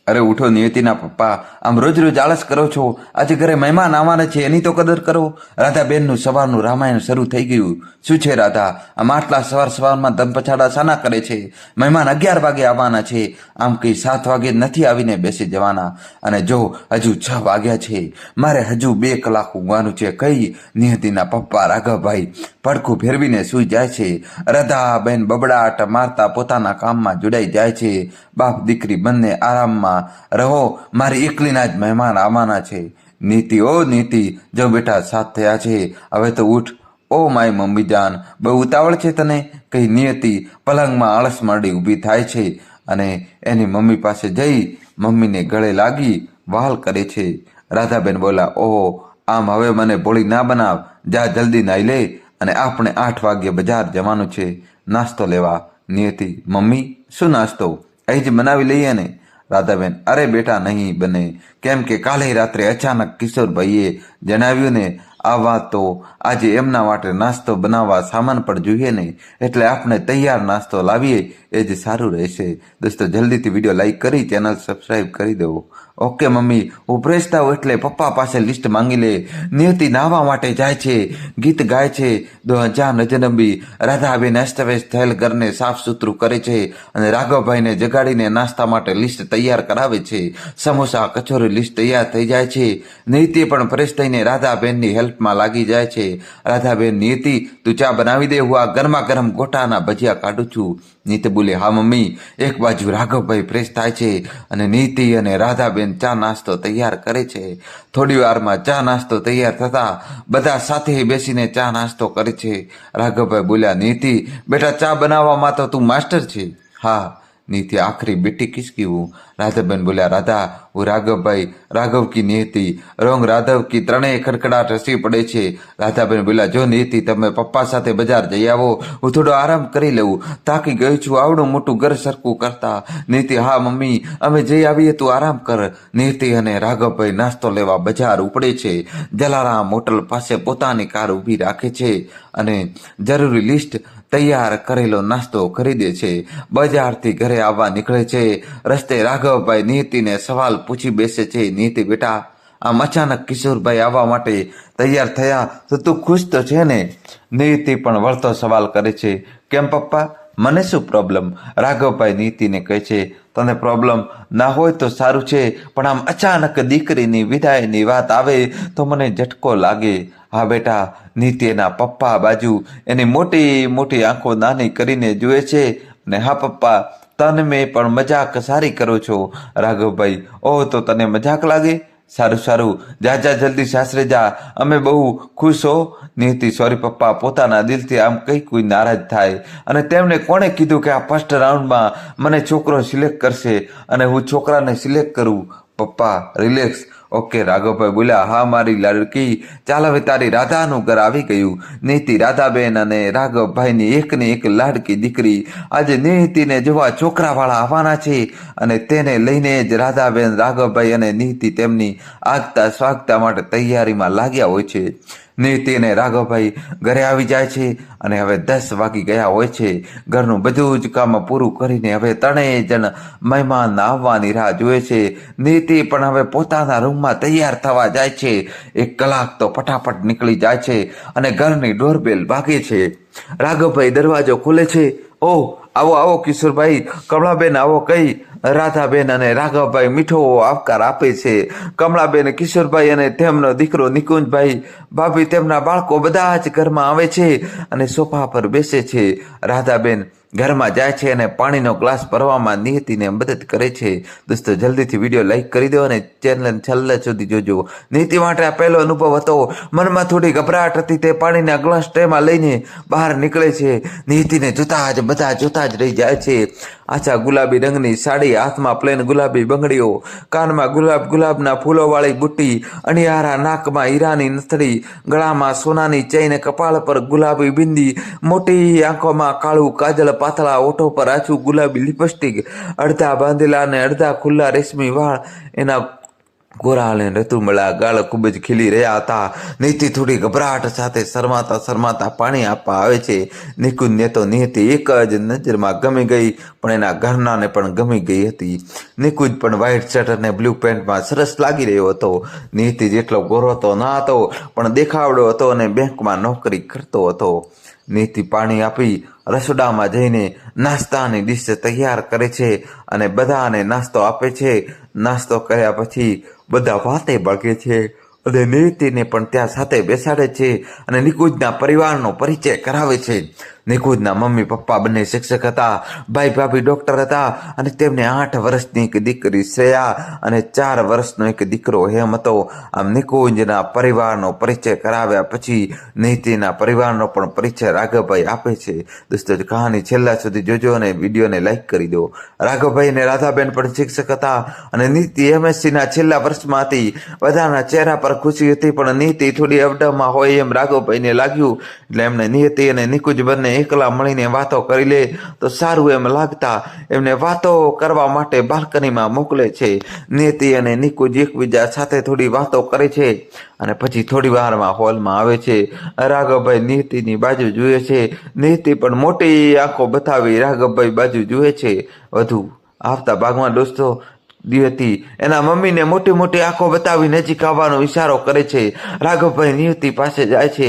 અરે ઉઠો નિયતિના પપ્પા, આમ રોજ રોજ આળસ કરો છો? આજે ઘરે મહેમાન આવવાના છે એની તો કદર કરો. રાધાબેનનું સવારનું રામાયણ શરૂ થઈ ગયું. શું છે રાધા, આમ આટલા સવારમાં દંપછાડા શાના કરે છે? મહેમાન 11 વાગે આવવાના છે, આમ કઈ 7 વાગે નથી આવીને બેસી જવાના. અને જો હજુ 6 વાગ્યા છે, મારે હજુ 2 કલાક ઊંઘવાનું છે. કઈ નિયતિના પપ્પા રાઘવભાઈ પડખું ફેરવીને સૂઈ જાય છે. રાધાબેન બબડાટ મારતા પોતાના કામમાં જોડાઈ જાય છે. બાપ દીકરી બંને આરામમાં રહો, મારી એકલીના જ મહેમાન આવવાના છે. નીતિ, ઓ નીતિ, જો બેટા 7 થયા છે, હવે તો ઉઠ. ઓ માય મમ્મી જાન, બહુ ઉતાવળ છે તને? કઈ નિયતિ પલંગમાં આળસ માંડી ઊભી થાય છે અને એની મમ્મી પાસે જઈ મમ્મીને ગળે લાગી વહાલ કરે છે. રાધાબેન બોલા, ઓહો, આમ હવે મને ભોળી ના બનાવ. જા જલ્દી નાઈ લે અને આપણે 8 વાગ્યે બજાર જવાનું છે નાસ્તો લેવા. નિયતિ, મમ્મી શું નાસ્તો? અહીં જ બનાવી લઈએ ને. રાધાબેન, અરે બેટા નહીં બને, કેમ કે કાલે રાત્રે અચાનક કિશોરભાઈએ જણાવ્યું ને, આવા તો આજે એમના માટે નાસ્તો બનાવવા સામાન પણ જોઈએ ને, એટલે આપણે તૈયાર નાસ્તો લાવીએ એ જ સારું રહેશે. દોસ્તો જલ્દીથી વિડીયો લાઈક કરી ચેનલ સબસ્ક્રાઈબ કરી દેવો. ઓકે મમ્મી, હું ફ્રેશ થાવ એટલે પપ્પા પાસે લિસ્ટ માંગી લે. નિયતિ નાહવા માટે જાય છે, ગીત ગાય છે. ચા નજનબી રાધાબેન અસ્તવ્યસ્ત થયેલ ઘરને સાફ સુથરું કરે છે અને રાઘવભાઈને જગાડીને નાસ્તા માટે લિસ્ટ તૈયાર કરાવે છે. સમોસા કચોરી લિસ્ટ તૈયાર થઈ જાય છે. નીતિ પણ ફ્રેશ થઈને રાધાબેનની હેલ્પમાં લાગી જાય છે. રાધાબેન, નીતિ તું ચા બનાવી દે, હું આ ગરમા ગરમ ગોટાના ભજીયા કાઢું છું. નીતિ બોલે, હા મમ્મી. એક બાજુ રાઘવભાઈ ફ્રેશ થાય છે અને નીતિ અને રાધાબેન ચા નાસ્તો તૈયાર કરે છે. થોડી વારમાં ચા નાસ્તો તૈયાર થતા બધા સાથે બેસીને ચા નાસ્તો કરે છે. રાઘવભાઈ બોલ્યા, નીતિ બેટા ચા બનાવવામાં તો તું માસ્ટર છે. હા. નીતિ આખરી बेटी किसकी हूँ? राधाबेन बोलिया, राधा वो राघवभाई, राघव की नियति रोंग राघव की ત્રણેય ખડખડાટ હસી પડે છે. રાધાબેન બોલ્યા, જો નીતિ તમે પપ્પા સાથે બજાર જઈ આવો, હું થોડો આરામ કરી લઉં, થાકી ગઈ છું આવડું મોટું ઘર સરખું કરતા. નીતિ, હા મમ્મી અમે જઈ આવીએ, તું આરામ કર. નીતિ અને રાઘવભાઈ નાસ્તો લેવા બજાર ઉપડે છે. જલારામ હોટલ પાસે પોતાની કાર ઊભી રાખે છે અને જરૂરી લિસ્ટ તૈયાર કરેલો નાસ્તો ખરીદે છે. બજારથી ઘરે આવવા નીકળે છે. રસ્તે રાઘવભાઈ નીતિને સવાલ પૂછી બેસે છે, નીતિ બેટા આમ અચાનક કિશોરભાઈ આવવા માટે તૈયાર થયા તો તું ખુશ તો છે ને? નીતિ પણ વળતો સવાલ કરે છે, કેમ પપ્પા, મને શું પ્રોબ્લેમ? રાઘવભાઈ નીતિને કહે છે, તને પ્રોબ્લેમ ના હોય તો સારું છે, પણ આમ અચાનક દીકરીની વિદાયની વાત આવે તો મને ઝટકો લાગે. હા બેટા. નીતિ એના પપ્પા બાજુ એની મોટી મોટી આંખો નાની કરીને જુએ છે ને, હા પપ્પા તમે પણ મજાક સારી કરો છો. રાઘવભાઈ, ઓહ તો તને મજાક લાગે? સારું સારું, જા જા જલ્દી સાસરે જા, અમે બહુ ખુશ હો. નીતિ, સોરી પપ્પા, પોતાના દિલથી આમ કઈ કોઈ નારાજ થાય. અને તેમણે કોણે કીધું કે આ ફર્સ્ટ રાઉન્ડમાં મને છોકરો સિલેક્ટ કરશે અને હું છોકરાને સિલેક્ટ કરું? પપ્પા રિલેક્સ. ઓકે. રાઘવભાઈ બોલ્યા, હા મારી લાડકી, ચાલ હવે તારી રાધાનું ઘર આવી ગયું. નીતિ, રાધાબેન અને રાઘવભાઈની એકની એક લાડકી દીકરી આજે નીતિને જોવા છોકરાવાળા આવવાના છે અને તેને લઈને જ રાધાબેન, રાઘવભાઈ અને નીતિ તેમની આગતા સ્વાગતા માટે તૈયારીમાં લાગ્યા હોય છે. નીતિ અને રાઘવભાઈ ઘરે આવી જાય છે અને હવે 10 વાગી ગયા હોય છે. ઘરનું બધું જ કામ પૂરું કરીને હવે ત્રણેય જણ મહેમાન આવવાની રાહ જુએ છે. નીતિ પણ હવે પોતાના રૂમમાં તૈયાર થવા જાય છે. 1 કલાક તો ફટાફટ નીકળી જાય છે અને ઘરની ડોરબેલ વાગે છે. રાઘવભાઈ દરવાજો ખોલે છે. ઓહ, આવો આવો કિશોરભાઈ, કમળાબેન આવો કઈ રાધાબેન અને રાઘવભાઈ મીઠો આવકાર આપે છે. કમળાબેન, કિશોરભાઈ અને તેમનો દીકરો નિકુંજભાઈ, ભાભી, તેમના બાળકો બધા જ ઘરમાં આવે છે અને સોફા પર બેસે છે. રાધાબેન ઘરમાં જાય છે અને પાણીનો ગ્લાસ ભરવામાં નીતિને મદદ કરે છે. દોસ્તો જલ્દીથી વિડીયો લાઈક કરી દો અને ચેનલને છેલ્લે સુધી જોજો. નીતિ માટે આ પહેલો અનુભવ હતો. મનમાં થોડી ગભરાટ હતી. તે પાણીના ગ્લાસ ટ્રેમાં લઈને બહાર નીકળે છે. નીતિને જોતા જ બધા જોતા જ રહી જાય છે. આછા ગુલાબી રંગની સાડી, હાથમાં પ્લેન ગુલાબી બંગડીઓ, કાનમાં ગુલાબના ફૂલોવાળી બુટ્ટી, અણિયારા નાકમાં હીરાની નથડી, ગળામાં સોનાની ચેઇન, કપાળ પર ગુલાબી બિંદી, મોટી આંખોમાં કાળું કાજલ, પાતળા ઓઠો પર આછું ગુલાબી લિપસ્ટિક, અડધા બાંધેલા અને અડધા ખુલ્લા રેશમી વાળ, એના ગોરાલ અને ઋતુમળા ગાળ ખૂબ જ ખીલી રહ્યા હતા. નીતિ થોડી ગભરાટ સાથે શરમાતા શરમાતા પાણી આપવા આવે છે. નિકુંજને તો નીતિ એક જ નજરમાં ગમી ગઈ, પણ એના ઘરનાને પણ ગમી ગઈ હતી. નિકુંજ પણ વ્હાઇટ શર્ટ અને બ્લુ પેન્ટમાં સરસ લાગી રહ્યો હતો. નીતિ જેટલો ગોરો તો ના હતો, પણ દેખાવડો હતો અને બેંકમાં નોકરી કરતો હતો. નીતિ પાણી આપી રસોડામાં જઈને નાસ્તાની ડીશ તૈયાર કરે છે અને બધાને નાસ્તો આપે છે. નાસ્તો કર્યા પછી બધા વાતે ભાગે છે અને નીતિને પણ ત્યાં સાથે બેસાડે છે અને નિકુંજના પરિવારનો પરિચય કરાવે છે. નિકુંજના મમ્મી પપ્પા બંને શિક્ષક હતા, ભાઈ ભાભી ડોક્ટર હતા અને તેમને 8 વર્ષની એક દીકરી શ્રેયા અને 4 વર્ષનો એક દીકરો હેમ હતો. આમ નિકુંજના પરિવારનો પરિચય કરાવ્યા પછી નીતિના પરિવારનો પણ પરિચય રાઘવભાઈ આપે છે. દોસ્તો, કહાની છેલ્લા સુધી જોજો અને વિડીયોને લાઈક કરી દો. રાઘવભાઈ અને રાધાબેન પણ શિક્ષક હતા અને નીતિ MScના છેલ્લા વર્ષમાં હતી. બધાના ચહેરા પર ખુશી હતી, પણ નીતિ થોડી અવઢવમાં હોય એમ રાઘવભાઈને લાગ્યું. એટલે એમણે નીતિ અને નિકુંજ બંને એકલા મળીને વાતો કરી લે તો સારું એમ લાગતા એમને વાતો કરવા માટે બાલ્કનીમાં મોકલે છે. નીતિ અને નિકુંજ એકબીજા સાથે થોડી વાતો કરે છે અને પછી થોડી વારમાં હોલમાં આવે છે. રાઘવભાઈ નીતિની બાજુ જુએ છે. નીતિ પણ મોટી આંખો બતાવી રાઘવભાઈ બાજુ જુએ છે. વધુ આવતા ભાગમાં દોસ્તો હતી એના મમ્મીને મોટી મોટી આંખો બતાવી નજીક આવવાનો ઈશારો કરે છે. રાઘવભાઈ નીતિ પાસે જાય છે.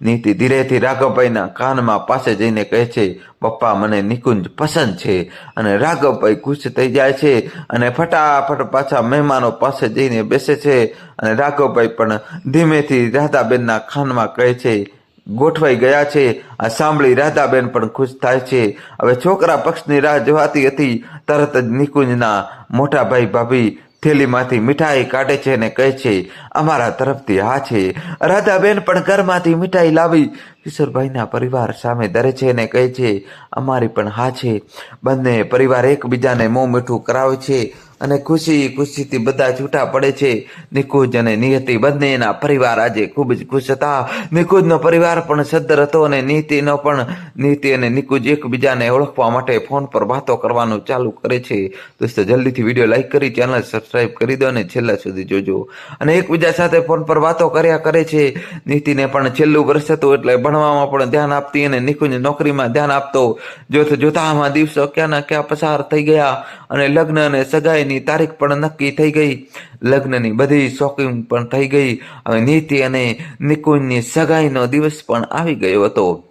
નીતિ ધીરેથી રાઘવભાઈના કાનમાં પાસે જઈને કહે છે, પપ્પા, મને નિકુંજ પસંદ છે. અને રાઘવભાઈ ખુશ થઈ જાય છે અને ફટાફટ પાછા મહેમાનો પાસે જઈને બેસે છે. અને રાઘવભાઈ પણ ધીમેથી રાધાબેનના કાનમાં કહે છે, ગોઠવાઈ ગયા છે. આ સાંભળી રાધાબેન પણ ખુશ થાય છે. હવે છોકરા પક્ષની રાહ જોવાતી હતી. તરત જ નિકુંજના મોટા ભાઈ ભાભી થેલીમાંથી મીઠાઈ કાઢે છે અને કહે છે, અમારા તરફથી હા છે. રાધાબેન પણ ઘરમાંથી મીઠાઈ લાવી કિશોરભાઈના પરિવાર સામે ધરે છે અને કહે છે, અમારી પણ હા છે. બંને પરિવાર એકબીજાને મોં મીઠું કરાવે છે અને ખુશી ખુશીથી બધા છૂટા પડે છે. નિકુંજ અને નિયતિ બંનેના પરિવાર આજે ખૂબ જ ખુશ હતા. નિકુંજનો પરિવાર પણ સદ્ધર હતો અને નીતિનો પણ. નીતિ અને નિકુંજ એકબીજાને ઓળખવા માટે ફોન પર વાતો કરવાનું ચાલુ કરે છે. દોસ્તો, જલ્દીથી વિડીયો લાઈક કરી ચેનલ સબસ્ક્રાઈબ કરી દો અને છેલ્લા સુધી જોજો. અને એકબીજા સાથે ફોન પર વાતો કર્યા કરે છે. નીતિને પણ છેલ્લું વર્ષ હતું એટલે ભણવામાં પણ ધ્યાન આપતી અને નિકુંજ નોકરીમાં ધ્યાન આપતો. જોતામાં દિવસો ક્યાંના ક્યાં પસાર થઈ ગયા અને લગ્ન અને સગાઈની તારીખ પણ નક્કી થઈ ગઈ. લગ્નની બધી શોપિંગ પણ થઈ ગઈ. હવે નીતિ અને નિકુંજની સગાઈનો દિવસ પણ આવી ગયો હતો.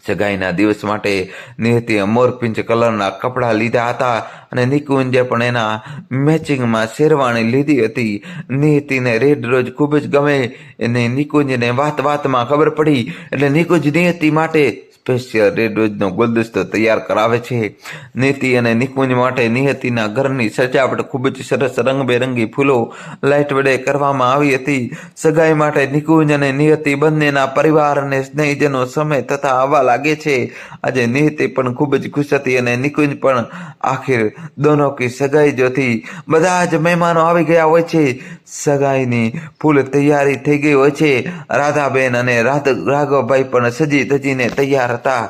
સગાઈના દિવસ માટે નીતિએ મોરપિંચ કલરના કપડાં લીધા હતા અને નિકુંજે પણ એના મેચિંગમાં શેરવાણી લીધી હતી. નીતિને રેડ રોજ ખૂબ જ ગમે અને નિકુંજને વાતમાં ખબર પડી એટલે નિકુંજ નીતિ માટે સ્પેશિયલ રેડ રોજનો ગુલદસ્તો તૈયાર કરાવે છે. નીતિ અને નિકુંજ માટે નિયતિના ઘરની સજાવટ ખૂબ જ સરસ રંગબેરંગી ફૂલો લાઇટ વડે કરવામાં આવી હતી. સગાઈ માટે નિકુંજ અને નિયતિ બંનેના પરિવાર અને સ્નેહીજનો સમય થતા આવવા લાગે છે. આજે નિયતિ પણ ખૂબ જ ખુશ હતી અને નિકુંજ પણ. આખિર દોનો કી સગાઈ જો થી. બધા જ મહેમાનો આવી ગયા હોય છે. સગાઈની ફૂલ તૈયારી થઈ ગઈ હોય છે. રાધાબેન અને રાઘવભાઈ પણ સજી ધજીને તૈયાર હતા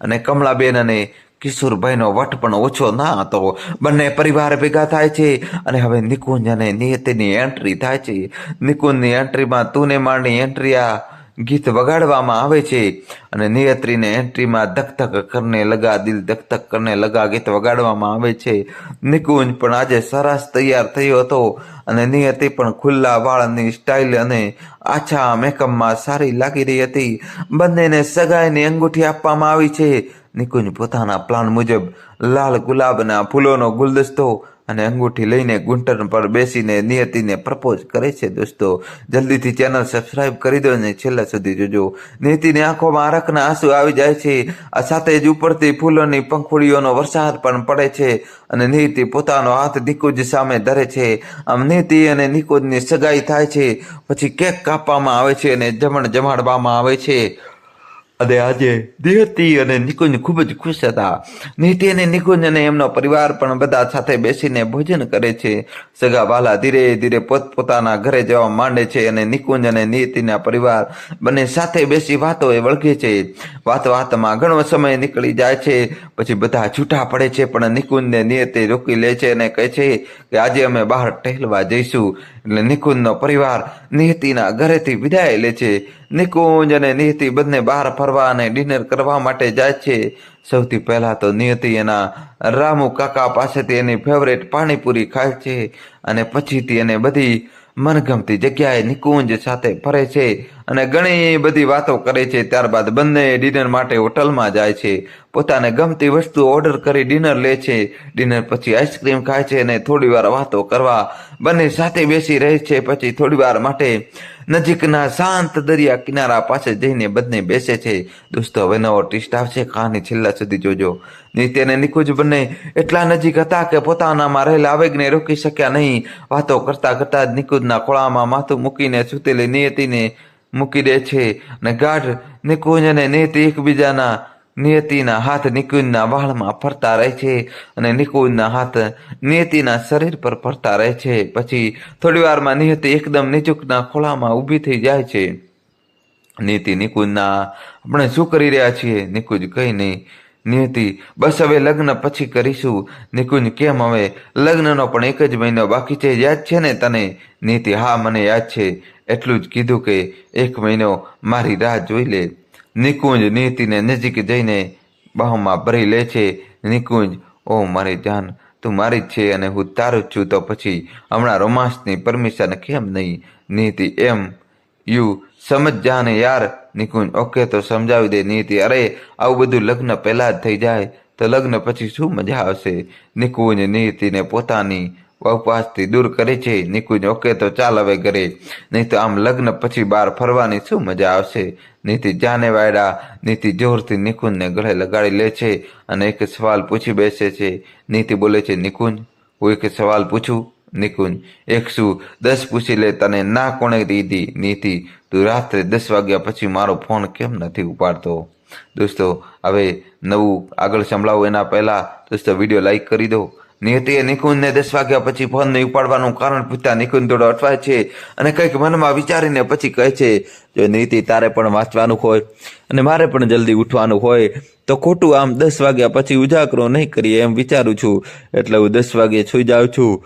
અને કમલાબેન અને કિશોરભાઈનો વટ પણ ઓછો ના હતો. બંને પરિવાર ભેગા થાય છે અને હવે નિકુંજ અને નિયતિની એન્ટ્રી થાય છે. નિકુંજની એન્ટ્રીમાં તું ને મારની એન્ટ્રી આ ગીત વગાડવામાં આવે છે અને નિયત્રીને એન્ટ્રીમાં ધક ધક કરને લગા દિલ ધક ધક કરને લગા ગીત વગાડવામાં આવે છે. નિકુંજ પણ આજે સરસ તૈયાર થયો હતો અને નિયતિ પણ ખુલ્લા વાળની સ્ટાઇલ અને આછા મેકઅપમાં સારી લાગી રહી હતી. બંનેને સગાઈની અંગૂઠી આપવામાં આવી છે. નિકુંજ પોતાના પ્લાન મુજબ લાલ ગુલાબના ફૂલોનો ગુલદસ્તો અને અંગૂઠી લઈને ઘૂંટણ પર બેસીને નિયતિને પ્રપોઝ કરે છે. દોસ્તો, જલ્દીથી ચેનલ સબસ્ક્રાઈબ કરી દો અને છેલ્લા સુધી જોજો. નીતિની આંખોમાં આરખના આંસુ આવી જાય છે. આ સાથે જ ઉપરથી ફૂલોની પંખુડીઓનો વરસાદ પણ પડે છે અને નીતિ પોતાનો હાથ નિકુંજ સામે ધરે છે. આમ નીતિ અને નિકુંજની સગાઈ થાય છે. પછી કેક કાપવામાં આવે છે અને જમાડવામાં આવે છે. અને આજે નિયતિ અને નિકુંજ ખૂબ જ ખુશ હતા. નીતિ અને નિકુંજ અને એમનો પરિવાર પણ બધા સાથે બેસીને ભોજન કરે છે. સગા વાલા ધીરે ધીરે પોતપોતાના ઘરે જવા માંડે છે અને નિકુંજ અને નીતિના પરિવાર બંને સાથે બેસી વાતો એ વળગે છે. વાતમાં ઘણો સમય નીકળી જાય છે. પછી બધા છૂટા પડે છે, પણ નિકુંજને નિયતિ રોકી લે છે અને કહે છે કે આજે અમે બહાર ટહેલવા જઈશું. એટલે નિકુંજનો પરિવાર નિયતિના ઘરેથી વિદાય લે છે. નિકુંજ અને નિયતિ બંને બહાર ફરવા અને ડિનર કરવા માટે જાય છે. સૌથી પહેલા તો નિયતિ એના રામુ કાકા પાસેથી એની ફેવરેટ પાણીપુરી ખાય છે અને પછીથી એને બધી મનગમતી જગ્યાએ નિકુંજ સાથે ફરે છે અને ઘણી બધી વાતો કરે છે. ત્યારબાદ બંને ડિનર માટે હોટલમાં જાય છે. પોતાને ગમતી વસ્તુ ઓર્ડર કરી ડિનર લે છે. ડિનર પછી આઈસ્ક્રીમ ખાય છે અને થોડી વાર વાતો કરવા બંને સાથે બેસી રહે છે. પછી થોડી વાર માટે નજીકના શાંત દરિયા કિનારા પાસે જઈને બંને બેસે છે. દોસ્તો, હવે નવો ટ્વિસ્ટ આવશે, કહાની છેલ્લા સુધી જોજો. નીતિ અને નિકુંજ બંને એટલા નજીક હતા કે પોતાનામાં રહેલા આવેગને રોકી શક્યા નહીં. વાતો કરતા કરતા જ નિકુંજના ખોળામાં માથું મૂકીને સૂતેલી નિયતિને મૂકી દે છે અને ગાઢ નિકુંજ અને નિયતિના હાથ નિકુંજના વાળમાં ફરતા રહે છે અને નિકુંજના હાથ નિયતિના શરીર પર ફરતા રહે છે. પછી થોડી વારમાં નિયતિ એકદમ નિકુંજના ખોળામાં ઊભી થઈ જાય છે. નિયતિ નિકુંજના આપણે શું કરી રહ્યા છીએ? નિકુંજ કઈ નહીં. નિયતિ બસ હવે લગ્ન પછી કરીશું. નિકુંજ કેમ હવે? લગ્નનો પણ 1 જ મહિનો બાકી છે, યાદ છે ને તને? નિયતિ હા, મને યાદ છે. એટલું જ કીધું કે 1 મહિનો મારી રાહ જોઈ લે. નિકુંજ નિયતિને નજીક જઈને બાહોમાં ભરી લે છે. નિકુંજ, ઓ મારી જાન, તું મારી જ છે અને હું તારું જ છું, તો પછી હમણાં રોમાન્સની પરમિશન કેમ નહીં? નિયતિ એમ યુ સમજ જા ને યાર. નિકુંજ ઓકે, તો સમજાવી દે. નિયતિ અરે આવું બધું લગ્ન પહેલા જ થઈ જાય તો લગ્ન પછી શું મજા આવશે? નિકુંજ નિયતિને પોતાની ઉપવાસથી દૂર કરે છે. નિકુંજ ઓકે, તો ચાલ હવે ઘરે, નહીં તો આમ લગ્ન પછી બહાર ફરવાની શું મજા આવશે? નીતિ જાને વાયડા. નીતિ જોરથી નિકુંજને ગળે લગાડી લે છે અને એક સવાલ પૂછી બેસે છે. નીતિ બોલે છે, નિકુંજ હું એક સવાલ પૂછું? નિકુંજ, એક શું? 10 પૂછી લે, તને ના કોણે દીધી? નીતિ, તું રાત્રે 10 વાગ્યા પછી મારો ફોન કેમ નથી ઉપાડતો? દોસ્તો, હવે નવું આગળ સંભળાવું એના પહેલા દોસ્તો વિડીયો લાઈક કરી દો. નિયતિએ નિકુંજને 10 વાગ્યા પછી ફોન નહીં ઉપાડવાનું કારણ પૂછતા નિકુંજ થોડો અટવાય છે અને કંઈક મનમાં વિચારીને પછી કહે છે, જો નીતિ તારે પણ વાંચવાનું હોય અને મારે પણ જલ્દી ઉઠવાનું હોય તો ખોટું આમ 10 વાગ્યા પછી ઉજાગરો નહીં કરીએ એમ વિચારું છું, એટલે હું 10 વાગે સુઈ જાઉં છું.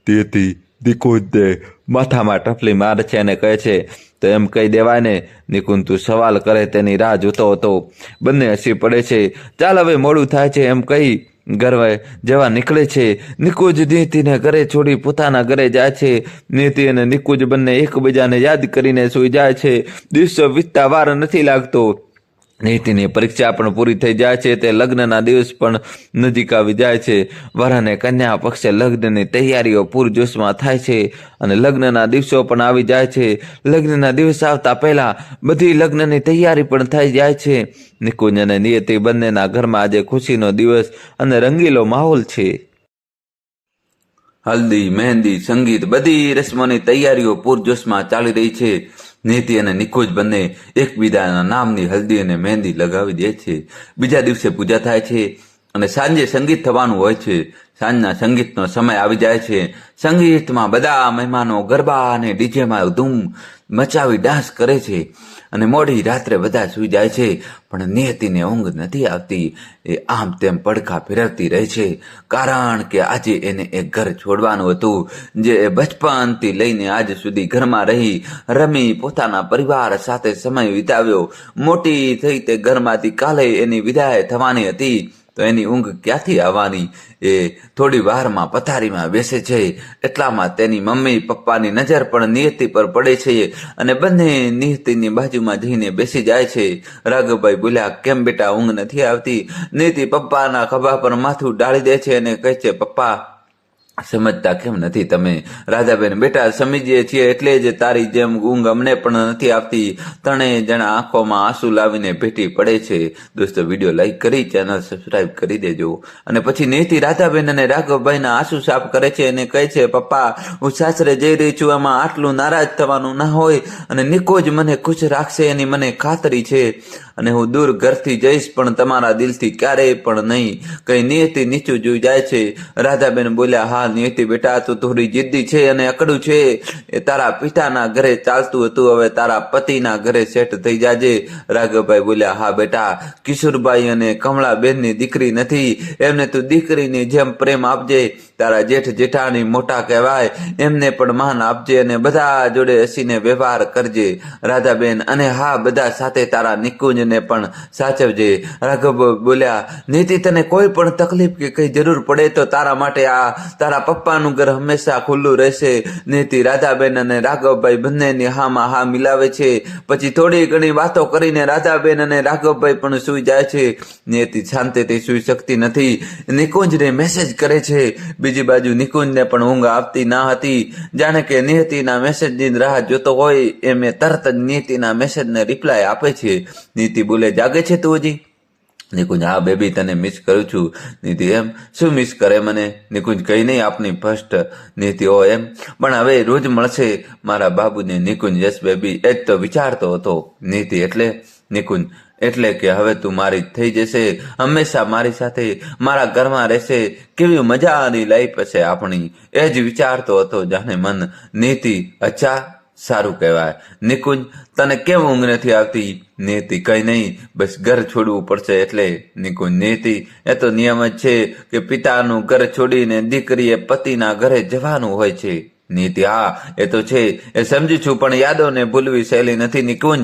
નિયતિ નિકુંજને માથામાં ટપલી મારે છે અને કહે છે, તો એમ કહી દેવાય ને. નિકુંજ તું સવાલ કરે તેની રાહ જોતો હતો. બંને હસી પડે છે. ચાલ હવે મોડું થાય છે એમ કહી ઘરે જવા નીકળે છે. નિકુંજ નીતિને ઘરે છોડી પોતાના ઘરે જાય છે. નીતિ અને નિકુંજ બંને એકબીજાને યાદ કરીને સૂઈ જાય છે. દિવસો વીતતા વાર નથી લાગતો. નીતિની પરીક્ષા પણ પૂરી થઈ જાય છે. તે લગ્નના દિવસ પણ નજીક આવી જાય છે. વર અને કન્યા પક્ષે લગ્નની તૈયારીઓ પૂરજોશમાં થાય છે અને લગ્નના દિવસો પણ આવી જાય છે. લગ્નના દિવસ આવતા પહેલા બધી લગ્નની તૈયારી પણ થઈ જાય છે. નિકુંજ અને નિયતિ બંનેના ઘરમાં આજે ખુશીનો દિવસ અને રંગીલો માહોલ છે. હલ્દી, મહેંદી, સંગીત, બધી રસ્મોની તૈયારીઓ પૂરજોશમાં ચાલી રહી છે. નીતિ અને નિકુંજ બંને એકબીજાના નામની હલ્દી અને મહેંદી લગાવી દે છે. બીજા દિવસે પૂજા થાય છે અને સાંજે સંગીત થવાનું હોય છે. સાંજના સંગીતનો સમય આવી જાય છે. સંગીતમાં બધા મહેમાનો ગરબા અને ડીજેમાં ધૂમ મચાવી ડાન્સ કરે છે અને મોડી રાત્રે બધા સૂઈ જાય છે. પણ નિયતિને ઊંઘ નથી આવતી. એ આમ તેમ પડખા ફેરવતી રહે છે, કારણ કે આજે એને એક ઘર છોડવાનું હતું જે એ બચપનથી લઈને આજ સુધી ઘરમાં રહી રમી પોતાના પરિવાર સાથે સમય વિતાવ્યો. મોટી થઈ તે ઘરમાંથી કાલે એની વિદાય થવાની હતી, તો એની ઊંઘ ક્યાંથી આવવાની? એ થોડી વારમાં પથારીમાં બેસે છે. એટલામાં તેની મમ્મી પપ્પાની નજર પણ નિયતિ પર પડે છે અને બંને નિયતિની બાજુમાં જઈને બેસી જાય છે. રાઘવભાઈ બોલ્યા, કેમ બેટા ઊંઘ નથી આવતી? નિયતિ પપ્પાના ખભા પર માથું ડાળી દે છે અને કહે છે, પપ્પા સમજતા કેમ નથી તમે? રાધાબેન, બેટા સમજીએ છીએ એટલે જ તારી જેમ ઊંઘ અમને પણ નથી આવતી. ત્રણેય જણા આંખોમાં આંસુ લાવીને ભેટી પડે છે. દોસ્તો, વિડીયો લાઈક કરી ચેનલ સબસ્ક્રાઈબ કરી દેજો. અને પછી નીતિ રાધાબેન અને રાઘવભાઈના આંસુ સાફ કરે છે અને કહે છે, પપ્પા હું સાસરે જઈ રહી છું, આમાં આટલું નારાજ થવાનું ના હોય અને નિકુંજ મને ખુશ રાખશે એની મને ખાતરી છે. અને હું દૂર ઘરથી જઈશ પણ તમારા દિલથી ક્યારેય પણ નહીં. કઈ નિયતિ નીચું જોઈ જાય છે. રાધાબેન બોલ્યા, હા નિયતિ બેટા, તું થોડી જિદ્દી છે અને અકડું છે. એ તારા પિતાના ઘરે ચાલતું હતું, હવે તારા પતિના ઘરે સેટ થઈ જાજે. રાઘવભાઈ બોલ્યા, હા બેટા, કિશોરભાઈ અને કમળાબેનની દીકરી નથી, એમને તું દીકરીની જેમ પ્રેમ આપજે. તારા જેઠ જેઠાણી મોટા કહેવાય, એમને પણ માન આપજે અને બધા જોડે હસીને વ્યવહાર કરજે. રાધાબેન, અને હા, બધા સાથે તારા નિકુંજને પણ સાચવજે. રાઘવ બોલ્યા, નીતિ તને કોઈ પણ તકલીફ કે કઈ જરૂર પડે તો તારા માટે આ તારા પપ્પાનું ઘર હંમેશા ખુલ્લું રહેશે. નીતિ રાધાબેન અને રાઘવભાઈ બંનેની હામાં હા મિલાવે છે. પછી થોડી ઘણી વાતો કરીને રાધાબેન અને રાઘવભાઈ પણ સૂઈ જાય છે. નીતિ શાંતિથી સૂઈ શકતી નથી, નિકુંજને મેસેજ કરે છે. બીજી બાજુ નિકુંજને પણ ઊંઘ આવતી ના હતી. જાણે કે નિયતિના મેસેજની રાહ જોતો હોય એમ એ તરત જ નિયતિના મેસેજને રિપ્લાય આપે છે. નીતિ બોલે, જાગે છે તું હજી? નિકુંજ, હા બેબી, તને મિસ કરું છું. નીતિ, એમ શું મિસ કરે મને? નિકુંજ, કઈ નહીં, આપની ફર્સ્ટ. નીતિ, ઓ એમ, પણ હવે રોજ મળશે મારા બાબુને. નિકુંજ, યસ બેબી, એ જ તો વિચારતો હતો. નીતિ, એટલે? નિકુંજ, એટલે કે હવે તું મારી થઈ જશે, હંમેશા મારી સાથે મારા ઘરમાં રહેશે, કેવી મજાની લાઈફ હશે આપણી, એ જ વિચારતો હતો જાણે મન. નીતિ, અચ્છા, સારું કહેવાય. નિકુંજ, તને કેમ ઊંઘ નથી આવતી? નીતિ, કઈ નહીં, બસ ઘર છોડવું પડશે એટલે. નિકુંજ, નીતિ, એ તો નિયમ જ છે કે પિતાનું ઘર છોડીને દીકરીએ પતિના ઘરે જવાનું હોય છે. નીતિ, હા એ તો છે, એ સમજી છું, પણ યાદોને ભૂલવી સહેલી નથી નિકુંજ.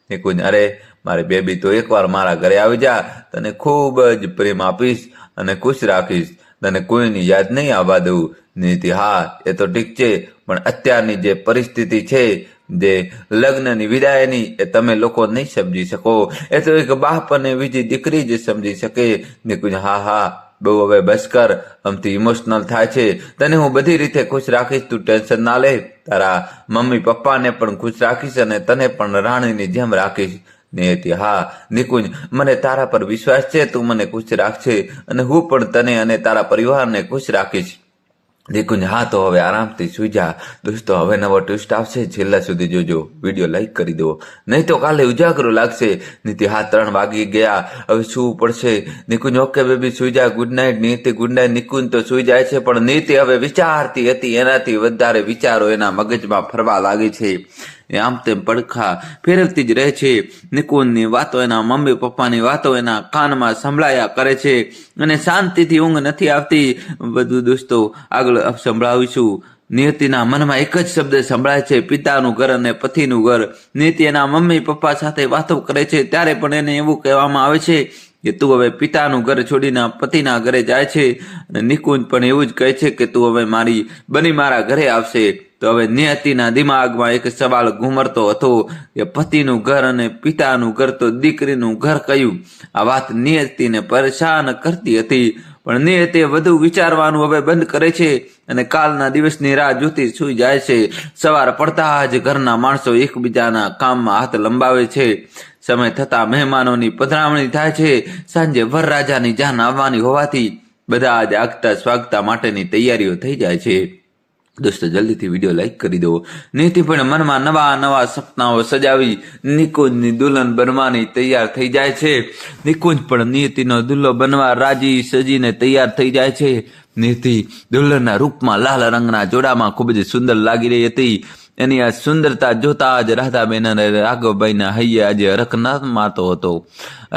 નિકુંજ, અરે મારી બેબી, તો એકવાર મારા ઘરે આવી જા, તને ખૂબ જ પ્રેમ આપીશ અને ખુશ રાખીશ, તને કોઈની યાદ નહીં આવવા દઉં. નીતિ, હા એ તો ઠીક છે, પણ અત્યારની જે પરિસ્થિતિ છે, જે લગ્નની વિદાયની, એ તમે લોકો નહીં સમજી શકો, એ તો એક બાપ અને બીજી દીકરી જ સમજી શકે. નિકુંજ, હા હા, બહુ હવે બસ કર, આમથી ઇમોશનલ થાય છે. તને હું બધી રીતે ખુશ રાખીશ, તું ટેન્શન ના લે. તારા મમ્મી પપ્પાને પણ ખુશ રાખીશ અને તને પણ રાણીની જેમ રાખીશ. નિયતિ, હા નિકુંજ, મને તારા પર વિશ્વાસ છે, તું મને ખુશ રાખશે અને હું પણ તને અને તારા પરિવારને ખુશ રાખીશ. નિકુંજ, હા તો હવે આરામથી સુઈ જા. દોસ્તો, હવે નવો ટ્વિસ્ટ આવશે, છેલ્લા સુધી જોજો. વિડીયો લાઈક કરી દો, નહીં તો કાલે ઉજાગરો લાગશે. નીતિ, હા 3 વાગી ગયા, હવે સૂવું પડશે. નિકુંજ, ઓકે બેબી, સુઈ જા, ગુડ નાઇટ. નીતિ, ગુડ નાઇટ. નિકુંજ તો સુઈ જાય છે, પણ નીતિ હવે વિચારતી હતી એનાથી વધારે વિચારો એના મગજમાં ફરવા લાગી છે. એ આમ તેમ પડખા ફેરવતી જ રહે છે. નિકુંજની વાતો, એના મમ્મી પપ્પાની વાતો એના કાનમાં સંભળાયા કરે છે અને શાંતિથી ઊંઘ નથી આવતી. બધું દોસ્તો આગળ સંભળાવીશું. નિયતિના મનમાં એક જ શબ્દ સંભળાય છે, પિતાનું ઘર અને પતિનું ઘર. નીતિ એના મમ્મી પપ્પા સાથે વાતો કરે છે ત્યારે પણ એને એવું કહેવામાં આવે છે કે તું હવે પિતાનું ઘર છોડીને પતિના ઘરે જાય છે અને નિકુંજ પણ એવું જ કહે છે કે તું હવે મારા ઘરે આવશે. તો હવે નિયતિના દિમાગમાં એક સવાલ ઘૂમરતો હતો કે પતિનું ઘર અને પિતાનું ઘર તો દીકરીનું ઘર કયું? આ વાત નિયતિને પરેશાન કરતી હતી, પણ નિયતિ વધુ વિચારવાનું હવે બંધ કરે છે અને કાલના દિવસની રાહ જોતી સૂઈ જાય છે. સવાર પડતા જ ઘરના માણસો એકબીજાના કામમાં હાથ લંબાવે છે. સમય થતા મહેમાનોની પધરામણી થાય છે. સાંજે વરરાજાની જાન આવવાની હોવાથી બધા જ આગતા સ્વાગતા માટેની તૈયારીઓ થઈ જાય છે. દોસ્તો, જલ્દીથી વિડીયો લાઈક કરી દો. નીતિ પણ મનમાં નવા નવા સપનાઓ સજાવી નિકુંજની દુલ્હન બનવાની તૈયાર થઈ જાય છે. નિકુંજ પણ નીતિનો દુલ્હો બનવા રાજી સજીને તૈયાર થઈ જાય છે. નીતિ દુલ્હનના રૂપમાં લાલ રંગના જોડામાં ખૂબ જ સુંદર લાગી રહી હતી. એની આ સુંદરતા જોતા જ રાધાબેન અને રાઘવભાઈના હૈયે આજે હરખ ન માતો હતો.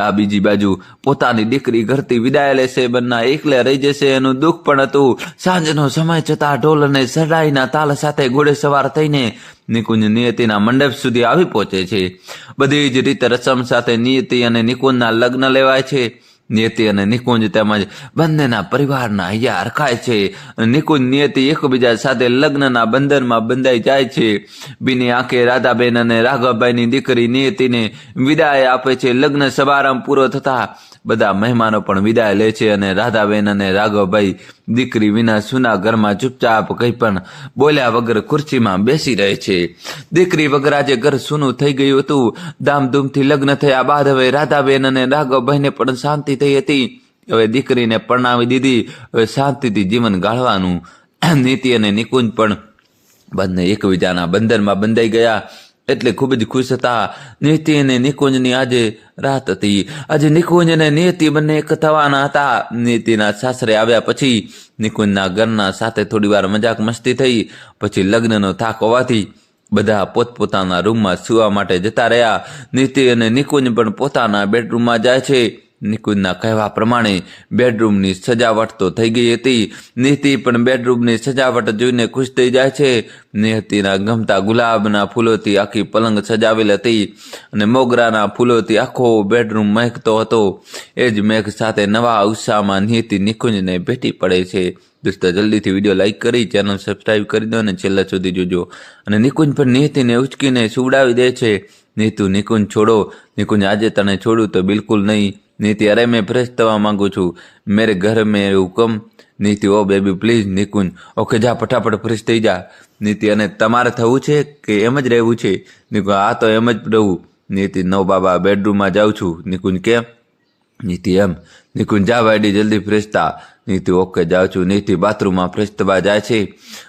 આ બીજી બાજુ પોતાની દીકરી ઘરથી વિદાય લેશે, બંને એકલે રહી જશે, એનું દુઃખ પણ હતું. સાંજનો સમય જતા ઢોલ અને સડાઈના તાલ સાથે ઘોડે સવાર થઈને નિકુંજ નિયતિના મંડપ સુધી આવી પહોંચે છે. બધી જ રીતે રસમ સાથે નિયતિ અને નિકુંજના લગ્ન લેવાય છે. નિયતિ અને નિકુંજ તેમજ બંનેના પરિવારના હૈયા હરખાય છે. નિકુંજ નિયતિ એકબીજા સાથે લગ્નના બંધનમાં બંધાઈ જાય છે. બીની આંખે રાધાબેન અને રાઘવભાઈની દીકરી નિયતિને વિદાય આપે છે. લગ્ન સમારંભ પૂરો થતા બધા મહેમાનો પણ વિદાય લે છે અને રાધાબેન અને રાઘવભાઈ દીકરી વિના સુના ઘરમાં ચૂપચાપ કંઈ પણ બોલ્યા વગર ખુરશીમાં બેસી રહે છે. દીકરી વગર આજે ઘર સૂનું થઈ ગયું હતું. ધામધૂમથી લગ્ન થયા બાદ હવે રાધાબેન અને રાઘવભાઈને પણ શાંતિ થઈ હતી. હવે દીકરીને પરણાવી દીધી, હવે શાંતિથી જીવન ગાળવાનું. નીતિ અને નિકુંજ પણ બંને એકબીજાના બંધનમાં બંધાઈ ગયા. એટલે ખૂબ જ ખુશ હતા. નિયતિ અને નિકુંજની આજે રાત હતી. આજે નિકુંજ અને નિયતિ બંને એક થવાના હતા. નિયતિના સાસરે આવ્યા પછી નિકુંજના ઘરના સાથે થોડી વાર મજાક મસ્તી થઈ. પછી લગ્નનો થાક હોવાથી બધા પોતપોતાના રૂમમાં સૂવા માટે જતા રહ્યા. નિયતિ અને નિકુંજ પણ પોતાના બેડરૂમમાં જાય છે. નિકુંજના કહેવા પ્રમાણે બેડરૂમની સજાવટ તો થઈ ગઈ હતી. નિયતિ પણ બેડરૂમની સજાવટ જોઈને ખુશ થઈ જાય છે. નિયતિના ગમતા ગુલાબના ફૂલોથી આખી પલંગ સજાવેલ હતી અને મોગરાના ફૂલોથી આખો બેડરૂમ મહેકતો હતો. એ જ મેઘ સાથે નવા ઉત્સાહમાં નિયતિ નિકુંજને ભેટી પડે છે. દોસ્તો જલ્દીથી વિડીયો લાઇક કરી ચેનલ સબસ્ક્રાઈબ કરી દો અને છેલ્લા સુધી જોજો. અને નિકુંજ પણ નિયતિને ઉચકીને સુવડાવી દે છે. નીતુ નિકુંજ છોડો. નિકુંજ આજે તને છોડું તો બિલકુલ નહીં. નીતિ અરે मैं फ्रेश થવા માંગુ છું. मेरे घर में हुकम. નીતિ ઓ બેબી પ્લીઝ. નિકુંજ ઓકે જા ફટાફટ ફ્રેશ થઈ જા. નીતિ અને તમારે થવું છે કે એમ જ રહેવું છે? નિકુંજ હા તો એમ જ રહું. નીતિ નો બાબા બેડરૂમમાં જાઉં છું. નિકુંજ કેમ? નીતિ એમ. નિકુંજ જા વાયડી જલ્દી ફ્રેશ થા. નીતિ ઓકે જાઉં છું. નીતિ બાથરૂમમાં ફ્રેશ થવા જાય છે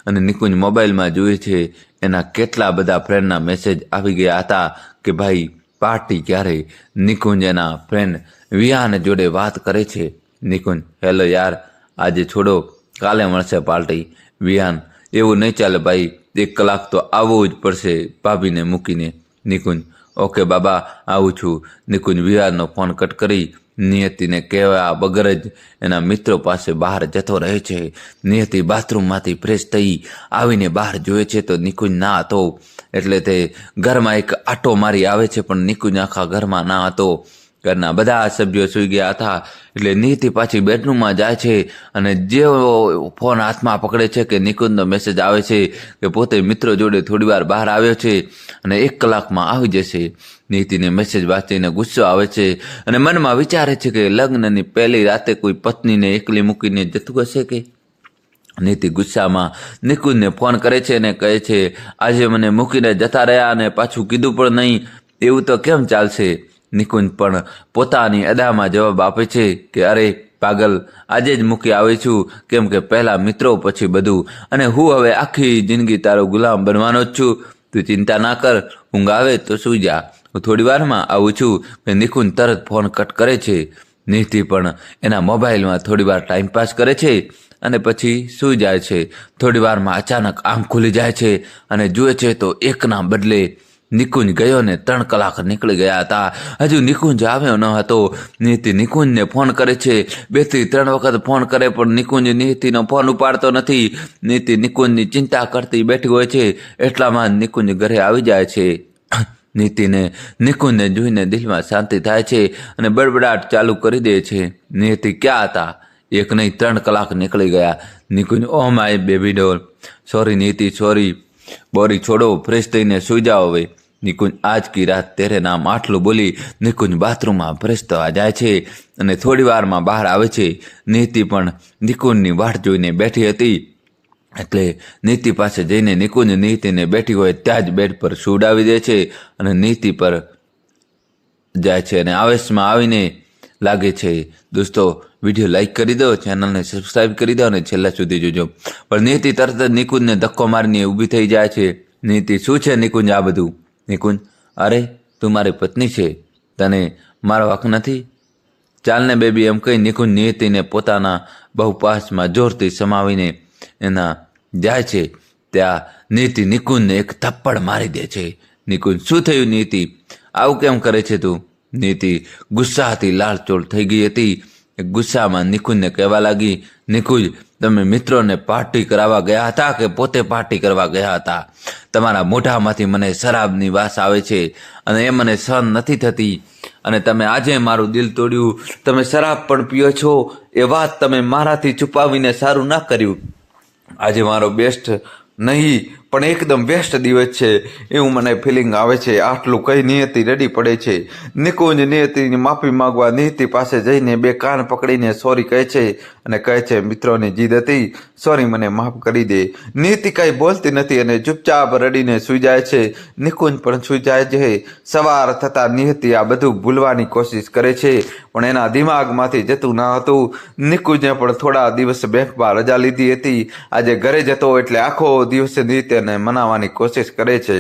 અને નિકુંજ મોબાઈલમાં જુએ છે. એના કેટલા બધા ફ્રેન્ડના મેસેજ આવી ગયા હતા કે ભાઈ પાર્ટી ક્યારે. નિકુંજ એના ફ્રેન્ડ વિહાન જોડે વાત કરે છે. નિકુંજ હેલો યાર આજે છોડો કાલે મળશે પાર્ટી. વિહાન એવું નહીં ચાલે ભાઈ, 1 કલાક તો આવવું જ પડશે ભાભીને મૂકીને. નિકુંજ ઓકે બાબા આવું છું. નિકુંજ વિહારનો ફોન કટ કરી નિયતિને કહેવા વગર જ એના મિત્રો પાસે બહાર જતો રહે છે. નિયતિ બાથરૂમમાંથી ફ્રેશ થઈ આવીને બહાર જોવે છે તો નિકુંજ ના હતો. એટલે તે ઘરમાં એક આટો મારી આવે છે પણ નિકુંજ આખા ઘરમાં ના હતો. ઘરના બધા સભ્યો સૂઈ ગયા હતા. એટલે નિયતિ પાછી બેડરૂમમાં જાય છે અને જેવો ફોન હાથમાં પકડે છે કે નિકુંજનો મેસેજ આવે છે કે પોતે મિત્રો જોડે થોડી વાર બહાર આવ્યો છે અને 1 કલાકમાં આવી જશે. નીતિને મેસેજ વાંચીને ગુસ્સો આવે છે અને મનમાં વિચારે છે કે લગ્નની પહેલી રાતે કોઈ પત્નીને એકલી મૂકીને જતું હશે કે. નીતિ ગુસ્સામાં નિકુંજને ફોન કરે છે અને કહે છે આજે મને મૂકીને જતા રહ્યા અને પાછું કીધું પણ નહીં, એવું તો કેમ ચાલશે? નિકુંજ પણ પોતાની અદામાં જવાબ આપે છે કે અરે પાગલ આજે જ મૂકી આવી છું, કેમ કે પહેલાં મિત્રો પછી બધું, અને હું હવે આખી જિંદગી તારો ગુલામ બનવાનો જ છું. તું ચિંતા ના કર, ઊંઘ આવે તો સૂઈ જા, હું થોડી વારમાં આવું છું. નિકુંજ તરત ફોન કટ કરે છે. નીતિ પણ એના મોબાઈલમાં થોડી વાર ટાઈમપાસ કરે છે અને પછી સૂઈ જાય છે. થોડી વારમાં અચાનક આંખ ખુલી જાય છે અને જુએ છે તો એકના બદલે નિકુંજ ગયો ને 3 કલાક નીકળી ગયા હતા. હજુ નિકુંજ આવ્યો ન હતો. નીતિ નિકુંજને ફોન કરે છે. 2 થી 3 વખત ફોન કરે પણ નિકુંજ નીતિનો ફોન ઉપાડતો નથી. નીતિ નિકુંજની ચિંતા કરતી બેઠી હોય છે. એટલામાં નિકુંજ ઘરે આવી જાય છે. નીતિને નિકુંજને જોઈને દિલમાં શાંતિ થાય છે અને બડબડાટ ચાલુ કરી દે છે. નીતિ ક્યાં હતા? 1 નહીં 3 કલાક નીકળી ગયા. Nikunj oh my baby doll, sorry Niti sorry, બોરી છોડો, ફ્રેશ થઈને સૂઈ જાઓ હવે. નિકુંજ આજ કી રાત તેરે નામ આટલું બોલી નિકુંજ બાથરૂમમાં ફ્રેશ થવા જાય છે અને થોડી વારમાં બહાર આવે છે. નીતિ પણ નિકુંજની વાટ જોઈને બેઠી હતી. એટલે નીતિ પાસે જઈને નિકુંજ નીતિને બેઠી હોય ત્યાં જ બેડ પર સુવડાવી દે છે અને નીતિ પર જાય છે અને આવેશમાં આવીને લાગે છે. દોસ્તો વિડીયો લાઇક કરી દો, ચેનલને સબસ્ક્રાઈબ કરી દો અને છેલ્લા સુધી જોજો. પણ નીતિ તરત જ નિકુંજને ધક્કો મારીને ઊભી થઈ જાય છે. નીતિ શું છે નિકુંજ આ બધું? નિકુંજ અરે તું મારી પત્ની છે, તને મારો હક નથી? ચાલને બેબી એમ કહી નિકુંજ નીતિને પોતાના બહુપાસમાં જોરથી સમાવીને એના જાય છે. ત્યાં નીતિ નિકુંજને એક થપ્પડ મારી દે છે. નિકુંજ શું થયું નીતિ, આવું કેમ કરે છે તું? નીતિ ગુસ્સાથી લાલચોળ થઈ ગઈ હતી. ગુસ્સામાં નિકુંજને કહેવા લાગી નિકુંજ તમે મિત્રોને પાર્ટી કરાવવા ગયા હતા કે પોતે પાર્ટી કરવા ગયા હતા? તમારા મોઢામાંથી મને શરાબની વાસ આવે છે અને એ મને સહન નથી થતી. અને તમે આજે મારું દિલ તોડ્યું. તમે શરાબ પણ પીઓ છો એ વાત તમે મારાથી છુપાવીને સારું ના કર્યું. આજે મારો બેસ્ટ નહીં પણ એકદમ બેસ્ટ દિવસ છે એવું મને ફિલિંગ આવે છે. આટલું કઈ નિયતિ રેડી પડે છે. નિકુંજ નિયતિની માફી માંગવા નીતિ પાસે જઈને 2 કાન પકડીને સોરી કહે છે અને કહે છે મિત્રોની જીદ હતી, સોરી મને માફ કરી દે. નીતિ કઈ બોલતી નથી અને ચૂપચાપ રડીને સૂઈ જાય છે. નિકુંજ પણ સૂઈ જાય છે. સવાર થતાં નીતિ આ બધું ભૂલવાની કોશિશ કરે છે પણ એના દિમાગમાંથી જતું ન હતું. નિકુંજે પણ થોડા દિવસ બેંકમાં રજા લીધી હતી. આજે ઘરે જતો એટલે આખો દિવસ નીતિને મનાવવાની કોશિશ કરે છે.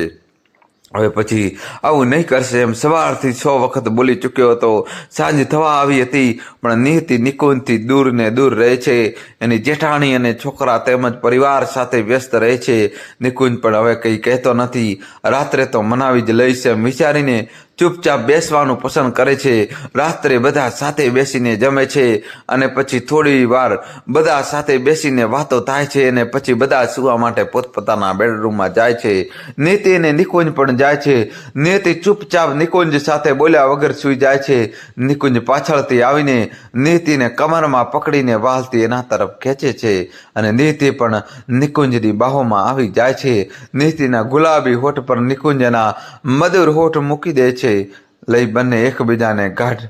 હવે પછી આવું નહીં કરશે એમ સવારથી 100 વખત બોલી ચૂક્યો હતો. સાંજ થવા આવી હતી પણ નિયતિ નિકુંજથી દૂર ને દૂર રહે છે. એની જેઠાણી અને છોકરા તેમજ પરિવાર સાથે વ્યસ્ત રહે છે. નિકુંજ પણ હવે કંઈ કહેતો નથી. રાત્રે તો મનાવી જ લઈશ એમ વિચારીને ચૂપચાપ બેસવાનું પસંદ કરે છે. રાત્રે બધા સાથે બેસીને જમે છે અને પછી થોડી વાર બધા સાથે બેસીને વાતો થાય છે અને પછી બધા સૂવા માટે પોતપોતાના બેડરૂમમાં જાય છે. નીતિ અને નિકુંજ પણ જાય છે. નીતિ ચૂપચાપ નિકુંજ સાથે બોલ્યા વગર સૂઈ જાય છે. નિકુંજ પાછળથી આવીને નીતિને કમરમાં પકડીને વાલથી એના તરફ ખેંચે છે અને નીતિ પણ નિકુંજની બાહોમાં આવી જાય છે. નીતિના ગુલાબી હોઠ પર નિકુંજના મધુર હોઠ મૂકી દે છે. લઈ બંને એકબીજાને ગાઢ.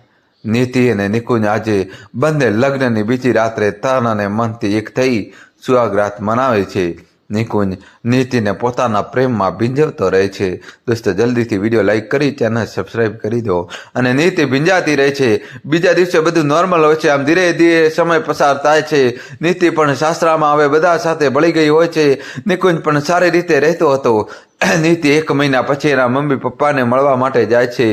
નીતિ અને નિકુંજ આજે બંને લગ્નની બીજી રાત્રે તન અને મનથી એક થઈ સુહાગરાત મનાવે છે. નિકુંજ નીતિને પોતાના પ્રેમમાં ભીંજવતો રહે છે. દોસ્તો જલ્દીથી વિડીયો લાઈક કરી ચેનલ સબસ્ક્રાઈબ કરી દો. અને નીતિ ભીંજાતી રહે છે. બીજા દિવસે બધું નોર્મલ હોય છે. આમ ધીરે ધીરે સમય પસાર થાય છે. નીતિ પણ સાસરામાં હવે બધા સાથે ભળી ગઈ હોય છે. નિકુંજ પણ સારી રીતે રહેતો હતો. નીતિ 1 મહિના પછી એના મમ્મી પપ્પાને મળવા માટે જાય છે.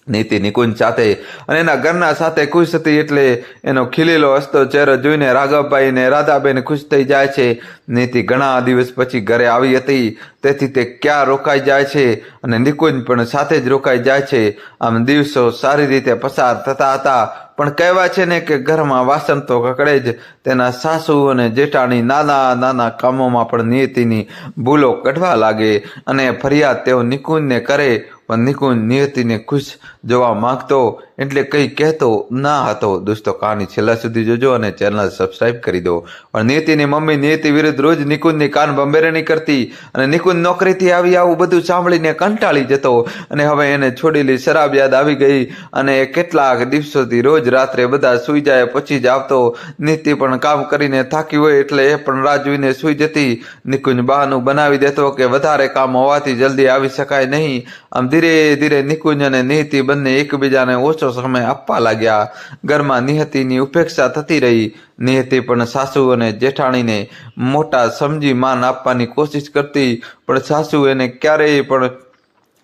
નીતિ નિકુંજ સાથે અને એના ઘરના સાથે ખુશ હતી એટલે એનો ખીલેલો હસતો ચહેરો જોઈને રાઘવભાઈ અને રાધાબેન ખુશ થઈ જાય છે. નીતિ ઘણા દિવસ પછી ઘરે આવી હતી તેથી તે ક્યાં રોકાઈ જાય છે અને નિકુંજ પણ સાથે જ રોકાઈ જાય છે. આમ દિવસો સારી રીતે પસાર થતા હતા. પણ કહેવાય છે ને કે ઘરમાં વાસણ તો કકડે જ. તેના સાસુ અને જેઠાણી નાના નાના કામોમાં પણ નિયતિની ભૂલો કઢવા લાગે અને ફરિયાદ તેઓ નિકુંજને કરે. પણ નિકુંજ નિયતિને ખુશ જોવા માંગતો એટલે કંઈ કહેતો ના હતો. દોસ્તો કહાની છેલ્લા સુધી જોજો અને ચેનલ સબસ્ક્રાઈબ કરી દો. પણ નિયતિની મમ્મી નિયતિ વિરુદ્ધ રોજ નિકુંજની કાન બંબેરણી કરતી અને નિકુંજ નોકરીથી આવી આવું બધું સાંભળીને કંટાળી જતો અને હવે એને છોડેલી શરાબ યાદ આવી ગઈ અને કેટલાક દિવસોથી રોજ રાત્રે બધા સૂઈ જાય પછી જ આવતો. નીતિ પણ કામ કરીને થાકી હોય એટલે એ પણ રાહ જોઈને સૂઈ જતી. નિકુંજ બહાનું બનાવી દેતો કે વધારે કામ હોવાથી જલ્દી આવી શકાય નહીં. આમ ધીરે ધીરે નિકુંજ અને નીતિ બંને એકબીજાને ઓછો સમય આપવા લાગ્યા. ઘરમાં નિયતિની ઉપેક્ષા થતી રહી. નીતિ પણ સાસુ અને જેઠાણીને મોટા સમજી માન આપવાની કોશિશ કરતી પણ સાસુ એને ક્યારેય પણ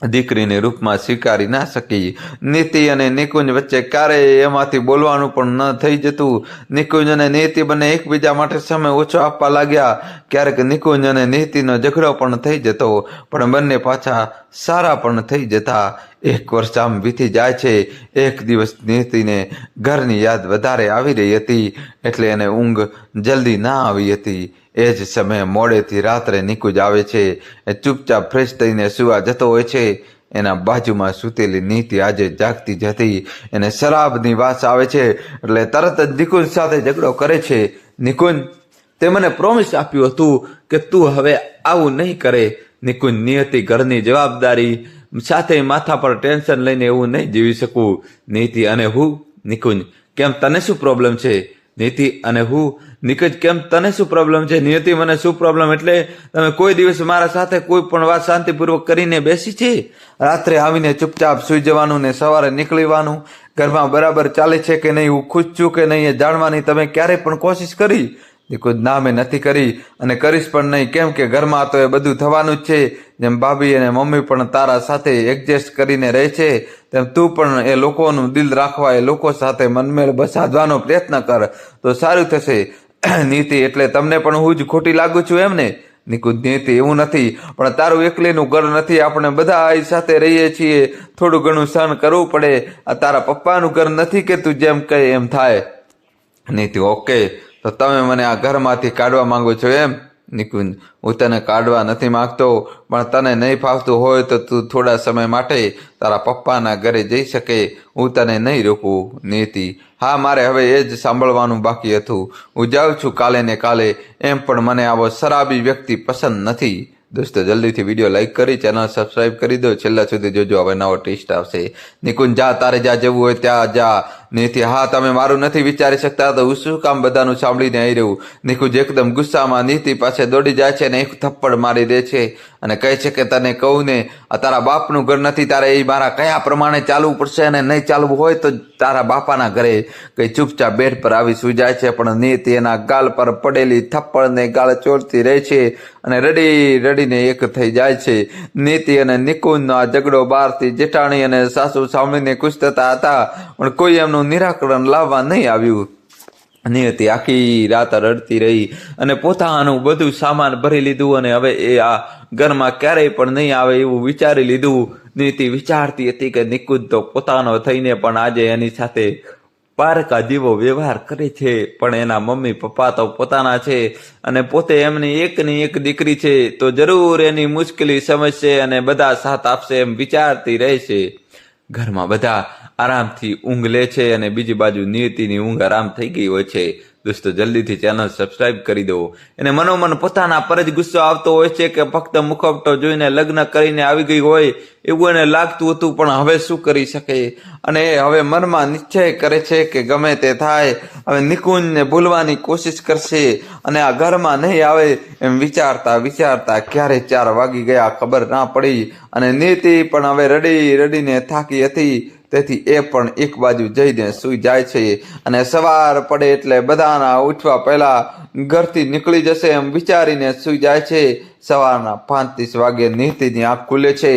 દીકરીને રૂપમાં સ્વીકારી ના શકી. નીતિ અને નિકુંજ વચ્ચે ક્યારેય એમાંથી બોલવાનું પણ ન થઈ જતું. નિકુંજ અને નીતિ બંને એકબીજા માટે સમય ઓછો આપવા લાગ્યા. ક્યારેક નિકુંજ અને નીતિનો ઝઘડો પણ થઈ જતો પણ બંને પાછા સારા પણ થઈ જતા. 1 વર્ષ આમ વીતી જાય છે. એક દિવસ નીતિને ઘરની યાદ વધારે આવી રહી હતી એટલે એને ઊંઘ જલ્દી ના આવી હતી. એ જ સમયે મોડેથી રાત્રે નિકુંજ આવે છે. એ ચૂપચાપ ફ્રેશ થઈને સુવા જતો હોય છે. એના બાજુમાં સૂતેલી નીતિ આજે જાગતી જ હતી. એને શરાબની વાસ આવે છે એટલે તરત જ નિકુંજ સાથે ઝઘડો કરે છે. નિકુંજ, તે મને પ્રોમિસ આપ્યું હતું કે તું હવે આવું નહીં કરે. નિકુંજ, નિયતિ ઘરની જવાબદારી સાથે માથા પર ટેન્શન લઈને એવું નહીં જીવી શકું. નીતિ, અને હું? નિકુંજ, કેમ તને શું પ્રોબ્લેમ છે? નીતિ, અને હું? નિકુંજ, કેમ તને શું પ્રોબ્લેમ છે? નિયતિ, મને શું પ્રોબ્લેમ એટલે તમે કોઈ દિવસ મારા સાથે કોઈ પણ વાત શાંતિપૂર્વક કરીને બેસી છે? રાત્રે આવીને ચૂપચાપ સૂઈ જવાનું ને સવારે નીકળવાનું. ઘરમાં બરાબર ચાલે છે કે નહીં, હું ખુશ છું કે નહીં એ જાણવાની તમે ક્યારેય પણ કોશિશ કરી? નિકુંજ, ના, મેં નથી કરી અને કરીશ પણ નહીં. કેમ કે ઘરમાં તો એ બધું થવાનું જ છે. જેમ ભાભી અને મમ્મી પણ તારા સાથે એડજસ્ટ કરીને રહે છે તેમ તું પણ એ લોકોનું દિલ રાખવા એ લોકો સાથે મનમેળ સાધવાનો પ્રયત્ન કર તો સારું થશે. નીતિ, એટલે તમને પણ હું જ ખોટી લાગુ છું એમ ને? નિકુંજ, નીતિ, એવું નથી પણ તારું એકલીનું ઘર નથી. આપણે બધા આ સાથે રહીએ છીએ. થોડું ઘણું સહન કરવું પડે. આ તારા પપ્પાનું ઘર નથી કે તું જેમ કહે એમ થાય. નીતિ, ઓકે, તો તમે મને આ ઘરમાંથી કાઢવા માંગો છો એમ? નિકુંજ, હું તને કાઢવા નથી માંગતો પણ તને નહીં ફાવતું હોય તો તું થોડા સમય માટે તારા પપ્પાના ઘરે જઈ શકે. હું તને નહીં રોકું. નીતિ, હા, મારે હવે એ જ સાંભળવાનું બાકી હતું. હું જાઉં છું કાલે ને કાલે. એમ પણ મને આવો શરાબી વ્યક્તિ પસંદ નથી. દોસ્તો જલ્દીથી વિડીયો લાઈક કરી ચેનલ સબસ્ક્રાઈબ કરી દો. છેલ્લા સુધી જોજો, હવે નવો ટેસ્ટ આવશે. નિકુંજ, જા, તારે જ્યાં જવું હોય ત્યાં જા. નીતિ હા તમે મારું નથી વિચારી શકતા તો હું શું કામ બધાનું સાંભળીને આવી રહ્યું. નિકુંજ એકદમ ગુસ્સામાં નીતિ પાસે દોડી જાય છે અને એક થપ્પડ મારી દે છે અને કહે છે કે તને કહું ને આ તારા બાપનું ઘર નથી, તારે એ મારા કયા પ્રમાણે ચાલવું પડશે અને નહીં ચાલવું હોય તો તારા બાપાના ઘરે. કઈ ચૂપચાપ બેડ પર આવી સુઈ જાય છે પણ નીતિ એના ગાલ પર પડેલી થપ્પડને ગાળ ચોળતી રહે છે અને રડી રડીને એક થઈ જાય છે. નીતિ અને નિકુંજનો આ ઝઘડો બહારથી જેઠાણી અને સાસુ સાંભળીને ખુશ થતા હતા પણ કોઈ એમનું નિરાકરણ લાવવા નહીં આવ્યું. નીતિ આખી રાત રડતી રહી અને પોતાનું બધું સામાન ભરી લીધું અને હવે એ આ ઘરમાં ક્યારેય પણ નહીં આવે એવું વિચારી લીધું. નીતિ વિચારતી હતી કે નિકુંજ તો પોતાનો થઈને પણ આજે એની સાથે પારકા જેવો વ્યવહાર કરે છે, પણ એના મમ્મી પપ્પા તો પોતાના છે અને પોતે એમની એકની એક દીકરી છે તો જરૂર એની મુશ્કેલી સમજશે અને બધા સાથ આપશે એમ વિચારતી રહે છે. ઘરમાં બધા આરામથી ઊંઘ લે છે અને બીજી બાજુ નીતિની ઊંઘ આરામ થઈ ગઈ હોય છે. દોસ્તો જલ્દીથી ચેનલ સબસ્ક્રાઇબ કરી દો. એને મનોમન પોતાના પર જ ગુસ્સો આવતો હોય છે કે ફક્ત મુખવટો જોઈને લગ્ન કરીને આવી ગઈ હોય એવું એને લાગતું હતું, પણ હવે શું કરી શકે અને હવે મનમાં નિશ્ચય કરે છે કે ગમે તે થાય હવે નિકુંજને ભૂલવાની કોશિશ કરશે અને આ ઘરમાં નહીં આવે એમ વિચારતા વિચારતા ક્યારે 4 વાગી ગયા ખબર ના પડી અને નીતિ પણ હવે રડી રડીને થાકી હતી તેથી એ પણ એક બાજુ જઈને સૂઈ જાય છે અને સવાર પડે એટલે બધાના ઉઠવા પહેલા ઘરથી નીકળી જશે એમ વિચારીને સૂઈ જાય છે. સવારના 5:30 વાગે નીતિની આંખ ખુલે છે.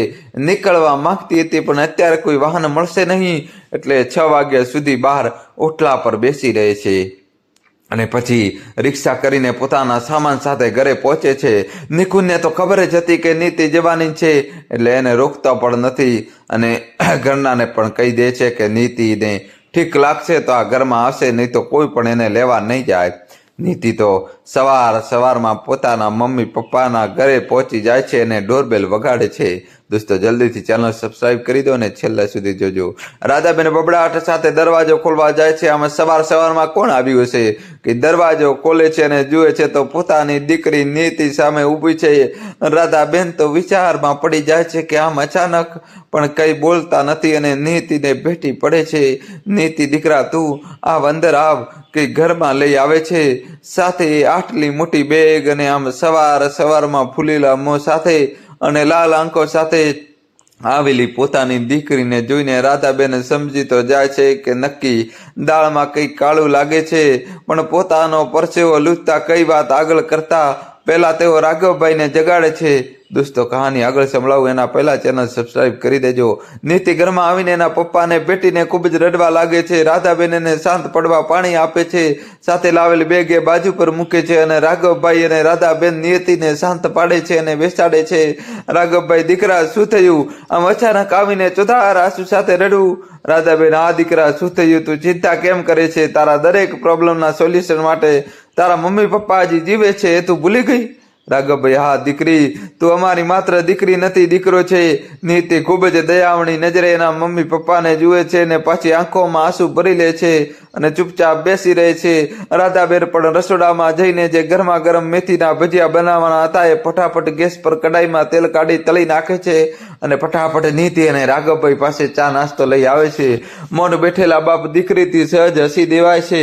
નીકળવા માંગતી હતી પણ અત્યારે કોઈ વાહન મળશે નહીં એટલે 6 વાગ્યા સુધી બહાર ઓટલા પર બેસી રહે છે અને પછી રિક્ષા કરીને પોતાના સામાન સાથે ઘરે પહોંચે છે. નિકુંજને તો ખબર જ હતી કે નીતિ જવાની છે એટલે એને રોકતા પણ નથી અને ઘરનાને પણ કહી દે છે કે નીતિને ઠીક લાગશે તો આ ઘરમાં આવશે, નહીં તો કોઈ પણ એને લેવા નહીં જાય. નીતિ તો સવારમાં પોતાના મમ્મી પપ્પાના ઘરે પહોંચી જાય છે અને ડોરબેલ વગાડે છે. દોસ્તો જલ્દીથી ચેનલ સબસ્ક્રાઇબ કરી દો અને છેલ્લા સુધી જોજો. રાધાબેન બબડાટ સાથે દરવાજો ખોલવા જાય છે. આમાં સવારમાં કોણ આવ્યું હશે કે દરવાજો ખોલે છે અને જુએ છે તો પોતાની દીકરી નીતિ સામે ઊભી છે. રાધાબેન તો વિચારમાં પડી જાય છે કે આમ અચાનક પણ કંઈ બોલતા નથી અને નીતિને ભેટી પડે છે. નીતિ દીકરા તું આવ અંદર આવ કે ઘરમાં લઈ આવે છે, સાથે આટલી મોટી બેગ અને આમ સવારમાં ફૂલેલા મોં સાથે અને લાલ આંખો સાથે આવેલી પોતાની દીકરીને જોઈને રાધાબેન સમજી તો જાય છે કે નક્કી દાળમાં કંઈ કાળું લાગે છે, પણ પોતાનો પરસેવો લૂછતા કઈ વાત આગળ કરતા પહેલા તેઓ રાઘવભાઈને જગાડે છે. દોસ્તો કહાની આગળ સંભળાવું એના પહેલા ચેનલ સબસ્ક્રાઇબ કરી દેજો. નીતિ ઘરમાં આવીને એના પપ્પાને ભેટીને ખૂબ જ રડવા લાગે છે. રાધાબેન એને શાંત પડવા પાણી આપે છે, સાથે લાવેલી બેગ એ બાજુ પર મૂકે છે અને રાઘવભાઈ અને રાધાબેન નીતિને શાંત પાડે છે અને બેસાડે છે. રાઘવભાઈ દીકરા શું થયું? આમ અચાનક આવીને ચોધાર આંસુ સાથે રડવું. રાધાબેન આ દીકરા શું થયું? તું ચિંતા કેમ કરે છે? તારા દરેક પ્રોબ્લેમના સોલ્યુશન માટે તારા મમ્મી પપ્પા હજી જીવે છે એ તું ભૂલી ગઈ? રાઘવભાઈ હા દીકરી તું અમારી માત્ર દીકરી નથી, દીકરો છે. નીતિ ખૂબ જ દયાવણી નજરે એના મમ્મી પપ્પાને જુએ છે અને પાછી આંખોમાં આંસુ ભરી લે છે અને ચૂપચાપ બેસી રહે છે. રાધાબેન પણ રસોડામાં જઈને જે ગરમા ગરમ મેથીના ભજીયા બનાવવાના હતા એ ફટાફટ ગેસ પર કડાઈમાં તેલ કાઢી તળી નાખે છે અને ફટાફટ નીતિ અને રાઘવભાઈ પાસે ચા નાસ્તો લઈ આવે છે. મૌન બેઠેલા બાપ દીકરીથી સહજ હસી દેવાય છે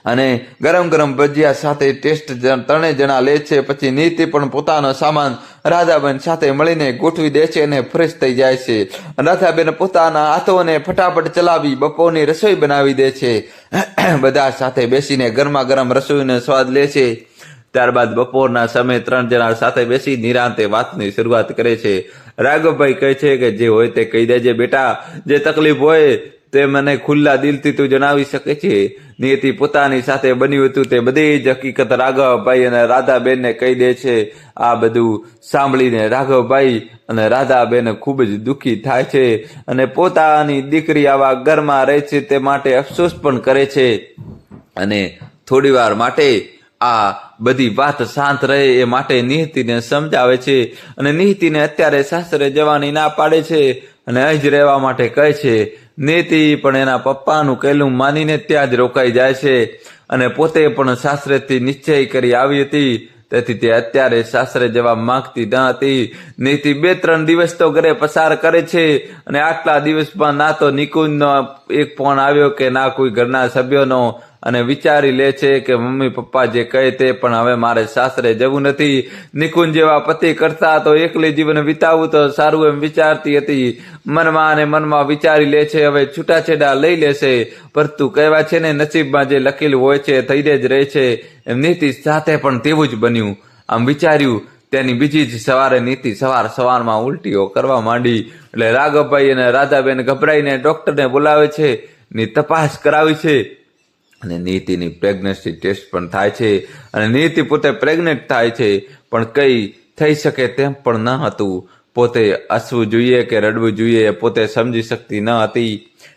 અને ગરમ ગરમ ભજીયા સાથે ટેસ્ટ 3 જણા લે છે. પછી નીતિ પણ પોતાનો સામાન રાધાબેન સાથે મળીને ગોઠવી દે છે અને ફ્રેશ થઈ જાય છે. રાધાબેન પોતાના હાથોને ફટાફટ ચલાવી બપોરની રસોઈ બનાવી દે છે. બધા સાથે બેસીને ગરમા ગરમ રસોઈનો સ્વાદ લે છે. ત્યારબાદ બપોરના સમયે 3 જણા સાથે બેસી નિરાંતે વાતની શરૂઆત કરે છે. રાઘવભાઈ કહે છે કે જે હોય તે કહી દેજે બેટા, જે તકલીફ હોય તે મને ખુલ્લા દિલથી તું જણાવી શકે છે. નીતિ પોતાની સાથે બન્યું હતું તે બધી જ હકીકત રાઘવભાઈ અને રાધાબેનને કહી દે છે. આ બધું સાંભળીને રાઘવભાઈ અને રાધાબેન ખૂબ જ દુઃખી થાય છે અને પોતાની દીકરી આવા ઘરમાં રહે છે તે માટે અફસોસ પણ કરે છે અને થોડીવાર માટે આ બધી વાત શાંત રહે એ માટે નીતિને સમજાવે છે અને નીતિને અત્યારે સાસરે જવાની ના પાડે છે અને અહીં જ રહેવા માટે કહે છે. નીતિ પણ એના પપ્પાનું કહેલું માનીને ત્યાં જ રોકાઈ જાય છે અને પોતે પણ સાસરેથી નિશ્ચય કરી આવી હતી તેથી તે અત્યારે સાસરે જવા માંગતી ન હતી. નીતિ 2-3 દિવસ તો ઘરે પસાર કરે છે અને આટલા દિવસમાં ના તો નિકુંજનો એક ફોન આવ્યો કે ના કોઈ ઘરના સભ્યોનો, અને વિચારી લે છે કે મમ્મી પપ્પા જે કહે તે, પણ હવે મારે સાસરે જવું નથી. નિકુંજ જેવા પતિ કરતા તો એકલી જીવન વિતાવવું તો સારું એમ વિચારતી હતી. મનમાં અને મનમાં વિચારી લે છે હવે છૂટાછેડા લઈ લેશે, પરંતુ કહેવા છે ને નસીબમાં જે લખેલું હોય છે થઈ જ રહે છે. એમ નીતિ સાથે પણ તેવું જ બન્યું. આમ વિચાર્યું તેની બીજી જ સવારે નીતિ સવારમાં ઉલટીઓ કરવા માંડી. એટલે રાઘવભાઈ અને રાધાબેન ગભરાઈને ડોક્ટરને બોલાવે છે, ની તપાસ કરાવી છે અને નીતિની પ્રેગ્નન્સી ટેસ્ટ પણ થાય છે અને નીતિ પોતે પ્રેગ્નેન્ટ થાય છે, પણ કઈ થઈ શકે તેમ પણ ન હતું. પોતે હસવું જોઈએ કે રડવું જોઈએ પોતે સમજી શકતી ન હતી.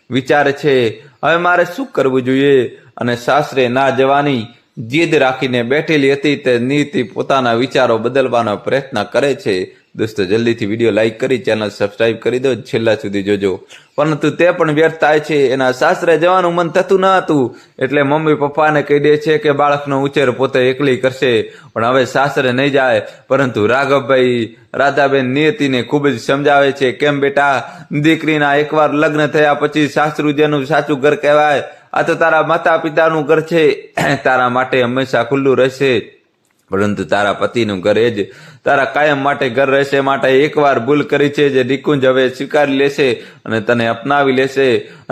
વિચારે છે હવે મારે શું કરવું જોઈએ, અને સાસરે ના જવાની જીદ રાખીને બેઠેલી હતી તે નીતિ પોતાના વિચારો બદલવાનો પ્રયત્ન કરે છે. દોસ્તો જલ્દીથી વિડીયો લાઈક કરી ચેનલ સબસ્ક્રાઇબ કરી દો, છેલ્લા સુધી જોજો. પરંતુ તે પણ વ્યર્થ થાય છે. એના સાસરે જવાનું મન થતું ન હતું, એટલે મમ્મી પપ્પાને કહી દે છે કે બાળકનો ઉછેર પોતે એકલી કરશે, પણ હવે સાસરે નહીં જાય. પરંતુ રાઘવભાઈ રાધાબેન નિયતિને ખૂબ જ સમજાવે છે, કેમ બેટા, દીકરીના એકવાર લગ્ન થયા પછી સાસરું જેનું સાચું ઘર કહેવાય. આ તો તારા માતા પિતાનું ઘર છે, તારા માટે હંમેશા ખુલ્લું રહેશે, પરંતુ તારા પતિનું ઘર એ જ તારા કાયમ માટે ઘર રહેશે. માટે એકવાર ભૂલ કરી છે જે નિકુંજ હવે સ્વીકારી લેશે અને તને અપનાવી લેશે.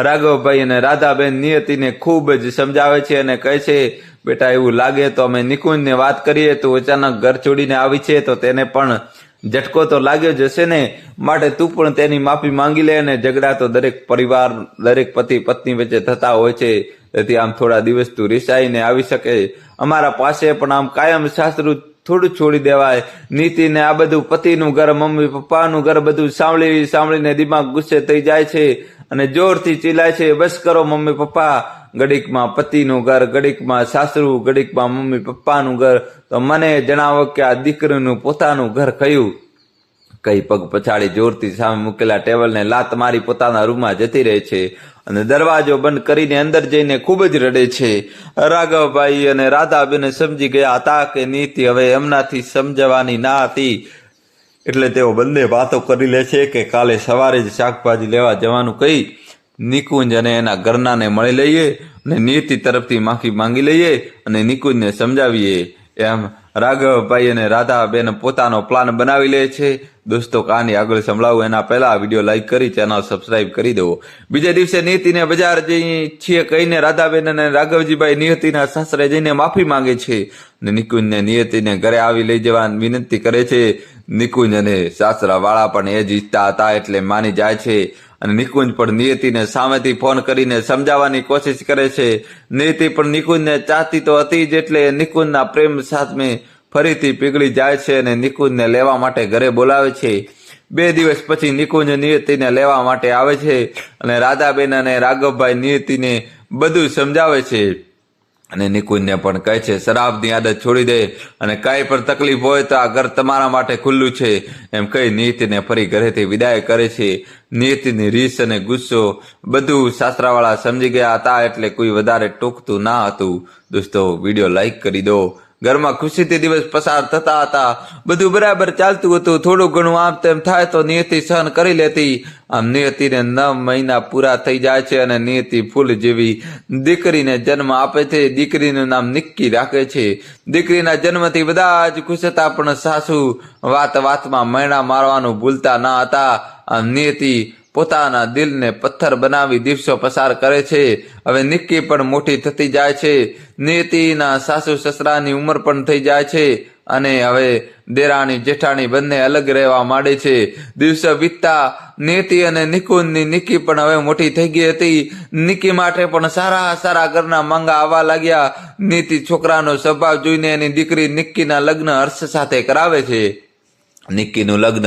રાઘવભાઈ અને રાધાબેન નિયતિને ખૂબ જ સમજાવે છે અને કહે છે, બેટા એવું લાગે તો અમે નિકુંજને વાત કરીએ, તું અચાનક ઘર છોડીને આવી છે તો તેને પણ ઝટકો તો લાગ્યો જ હશે ને, માટે તું પણ તેની માફી માંગી લે. અને ઝઘડા તો દરેક પરિવાર દરેક પતિ પત્ની વચ્ચે થતા હોય છે, તેથી આમ થોડા દિવસ તું રિસાઈને આવી શકે. અમારા પાસે પણ આમ કાયમ સાસરું થોડું છોડી દેવાય. નીતિને આ બધું પતિનું ઘર મમ્મી પપ્પાનું ઘર બધું સાંભળીને દિમાગ ગુસ્સે થઈ જાય છે અને જોરથી ચીલાય છે, બસ કરો મમ્મી પપ્પા. ઘડીકમાં પતિનું ઘર, ઘડીકમાં સાસરું, ઘડીકમાં મમ્મી પપ્પાનું ઘર, તો મને જણાવો કે આ દીકરીનું પોતાનું ઘર કયું? કઈ પગ પછાડી જોરથી સામે મૂકેલા ટેબલને લાત મારી પોતાના રૂમમાં જતી રહે છે અને દરવાજો બંધ કરીને અંદર જઈને ખૂબ જ રડે છે. રાઘવભાઈ અને રાધાબેન સમજી ગયા હતા કે નીતિ હવે એમનાથી સમજવાની ના હતી, એટલે તેઓ બંને વાતો કરી લે છે કે કાલે સવારે જ શાકભાજી લેવા જવાનું કહી નિકુંજ અને એના ઘરનાને મળી લઈએ અને નીતિ તરફથી માફી માંગી લઈએ અને નિકુંજને સમજાવીએ. એમ રાઘવભાઈ અને રાધાબેન પોતાનો પ્લાન બનાવી લે છે. દોસ્તો કહાની આગળ સંભળાવું એના પહેલા આ વિડીયો લાઈક કરી ચેનલ સબસ્ક્રાઇબ કરી દો. બીજા દિવસે નીતિને બજાર જઈ છીએ કહીને રાધાબેન અને રાઘવજીભાઈ નિયતિના સાસરે જઈને માફી માંગે છે અને નિકુંજને નિયતિને ઘરે આવી લઈ જવાની વિનંતી કરે છે. નિકુંજ અને સાસરા વાળા પણ એ જ ઈચ્છતા હતા એટલે માની જાય છે અને નિકુંજ પણ નિયતિને સામેથી ફોન કરીને સમજાવવાની કોશિશ કરે છે. નિયતિ પણ નિકુંજને ચાહતી તો હતી જ, એટલે નિકુંજના પ્રેમ સામે ફરીથી પીગળી જાય છે અને નિકુંજને લેવા માટે ઘરે બોલાવે છે. 2 દિવસ પછી નિકુંજ નિયતિને લેવા માટે આવે છે અને રાધાબેન અને રાઘવભાઈ નિયતિને બધું સમજાવે છે અને નિકુંજને પણ કહે છે શરાબની આદત છોડી દે અને કાંઈ પણ તકલીફ હોય તો આ ઘર તમારા માટે ખુલ્લું છે. એમ કહી નીતિને ફરી ઘરેથી વિદાય કરે છે. નીતિની રીસ અને ગુસ્સો બધું સાસરાવાળા સમજી ગયા હતા, એટલે કોઈ વધારે ટોકતું ના હતું. દોસ્તો વિડીયો લાઈક કરી દો. ઘરમાં ખુશીથી દિવસ પસાર થતા હતા, બધું બરાબર ચાલતું હતું. થોડું ઘણું આમ તેમ થાય તો નિયતિ સહન કરી લેતી. આમ નિયતિને 9 મહિના પૂરા થઈ જાય છે અને નિયતિ ફૂલ જેવી દીકરીને જન્મ આપે છે. દીકરીનું નામ નિક્કી રાખે છે. દીકરીના જન્મથી બધા જ ખુશ હતા, પણ સાસુ વાતમાં મૈણા મારવાનું ભૂલતા ન હતા. આમ નિયતિ પોતાના દિલને પથ્થર બનાવી દિવસો પસાર કરે છે. હવે નિક્કી પણ મોટી થતી જાય છે. નિયતિના સાસુ સસરાની ઉંમર પણ થઈ જાય છે અને હવે દેરાણી જેઠાણી બંને અલગ રહેવા માંડે છે. દિવસો વીતતા નિયતિ અને નિકુંજની નિક્કી પણ હવે મોટી થઈ ગઈ હતી. નિક્કી માટે પણ સારા ઘરના માંગા આવવા લાગ્યા. નીતિ છોકરાનો સ્વભાવ જોઈને એની દીકરી નિક્કીના લગ્ન હર્ષ સાથે કરાવે છે. નિક્કીનું લગ્ન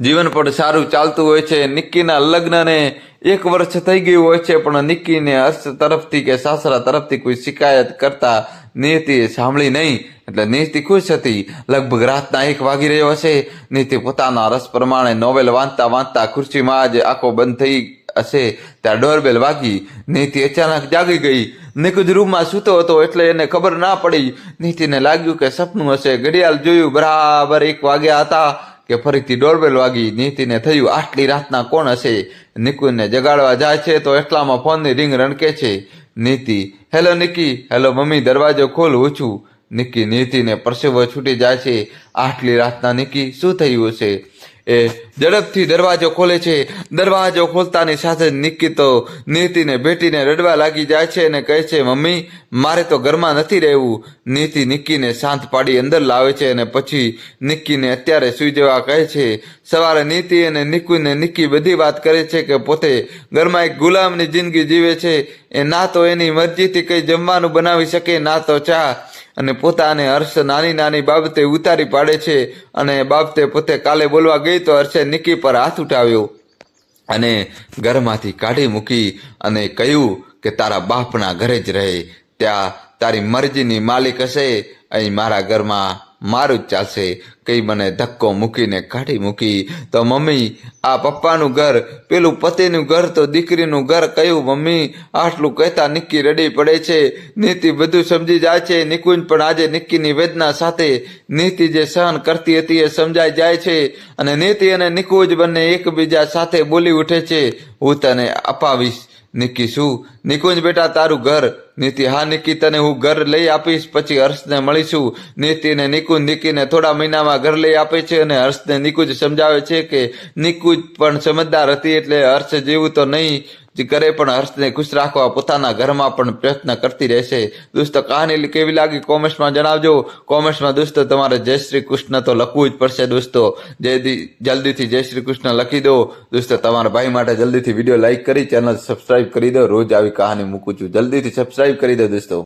જીવન પણ સારું ચાલતું હોય છે. નિક્કીના લગ્નને 1 વર્ષ થઈ ગયું હોય છે, પણ નિક્કીને હર્ષ તરફથી કે સાસરા તરફથી કોઈ શિકાયત કરતા નીતિએ સાંભળી નહીં, એટલે નીતિ ખુશ હતી. લગભગ રાતના 1 વાગી રહ્યો હશે. નીતિ પોતાના રસ પ્રમાણે નોવેલ વાંચતા ખુરશીમાં જ આંખો બંધ થઈ હશે ત્યાં ડોરબેલ વાગી. નીતિ અચાનક જાગી ગઈ. નિકુંજ રૂમમાં સૂતો હતો એટલે એને ખબર ના પડી. નીતિને લાગ્યું કે સપનું હશે. ઘડિયાળ જોયું, બરાબર 1 વાગ્યા હતા કે ફરીથી ડોરબેલ વાગી. નીતિને થયું આટલી રાતના કોણ હશે. નિકુંજને જગાડવા જાય છે તો એટલામાં ફોનની રિંગ રણકે છે. નીતિ: હેલો નિકી. હેલો મમ્મી, દરવાજો ખોલ, હું છું. નિકી નીતિને પરસેવો છૂટી જાય છે. આટલી રાતના નિકી, શું થયું હશે? એ ઝડપથી દરવાજો ખોલે છે. દરવાજો ખોલતાની સાથે જ નિકી તો નીતિને ભેટીને રડવા લાગી જાય છે અને કહે છે, મમ્મી મારે તો ઘરમાં નથી રહેવું. નીતિ નિકીને શાંત પાડી અંદર લાવે છે અને પછી નિકીને અત્યારે સૂઈ જવા કહે છે. સવારે નીતિ અને નિકી બધી વાત કરે છે કે પોતે ઘરમાં એક ગુલામની જિંદગી જીવે છે. એ ના તો એની મરજીથી કંઈ જમવાનું બનાવી શકે, ના તો ચા, અને પોતાને હર્ષ નાની નાની બાબતે ઉતારી પાડે છે. અને બાબતે પોતે કાલે બોલવા ગઈ તો હર્ષે નિકી પર હાથ ઉઠાવ્યો અને ઘરમાંથી કાઢી મૂકી અને કહ્યું કે તારા બાપના ઘરે જ રહે, ત્યાં તારી મરજીની માલિક હશે, અહીં મારા ઘરમાં મારું જ ચાલશે. કઈ મને ધક્કો મૂકીને કાઢી મૂકી. તો મમ્મી આ પપ્પાનું ઘર, પેલું પતિનું ઘર તો દીકરીનું ઘર કયું મમ્મી? આટલું કહેતા નિકી રડી પડે છે. નીતિ બધું સમજી જાય છે. નિકુંજ પણ આજે નિકીની વેદના સાથે નીતિ જે સહન કરતી હતી એ સમજાઈ જાય છે અને નીતિ અને નિકુંજ બંને એકબીજા સાથે બોલી ઉઠે છે, હું તને અપાવીશ. નિકી: શું? નિકુંજ બેટા તારું ઘર. નીતિ: હા નિકી, તને હું ઘર લઈ આપીશ, પછી હર્ષને મળીશું. નીતિ અને નિકુંજ નિકીને થોડા મહિનામાં ઘર લઈ આપે છે અને હર્ષને નિકુંજ સમજાવે છે કે નિકુંજ પણ સમજદાર હતી એટલે હર્ષ જેવું તો નહીં જ કરે પણ હર્ષને ખુશ રાખવા પોતાના ઘરમાં પણ પ્રયત્ન કરતી રહેશે. દોસ્તો કહાની કેવી લાગી કોમેન્ટ્સમાં જણાવજો. કોમેન્ટ્સમાં દોસ્તો તમારે જય શ્રી કૃષ્ણ તો લખવું જ પડશે દોસ્તો. જલ્દીથી જય શ્રી કૃષ્ણ લખી દો દોસ્તો. તમારા ભાઈ માટે જલ્દીથી વિડીયો લાઈક કરી ચેનલ સબસ્ક્રાઇબ કરી દો. રોજ આવી કહાની મૂકું છું, જલ્દીથી સબસ્ક્રાઇબ કરી દો દોસ્તો.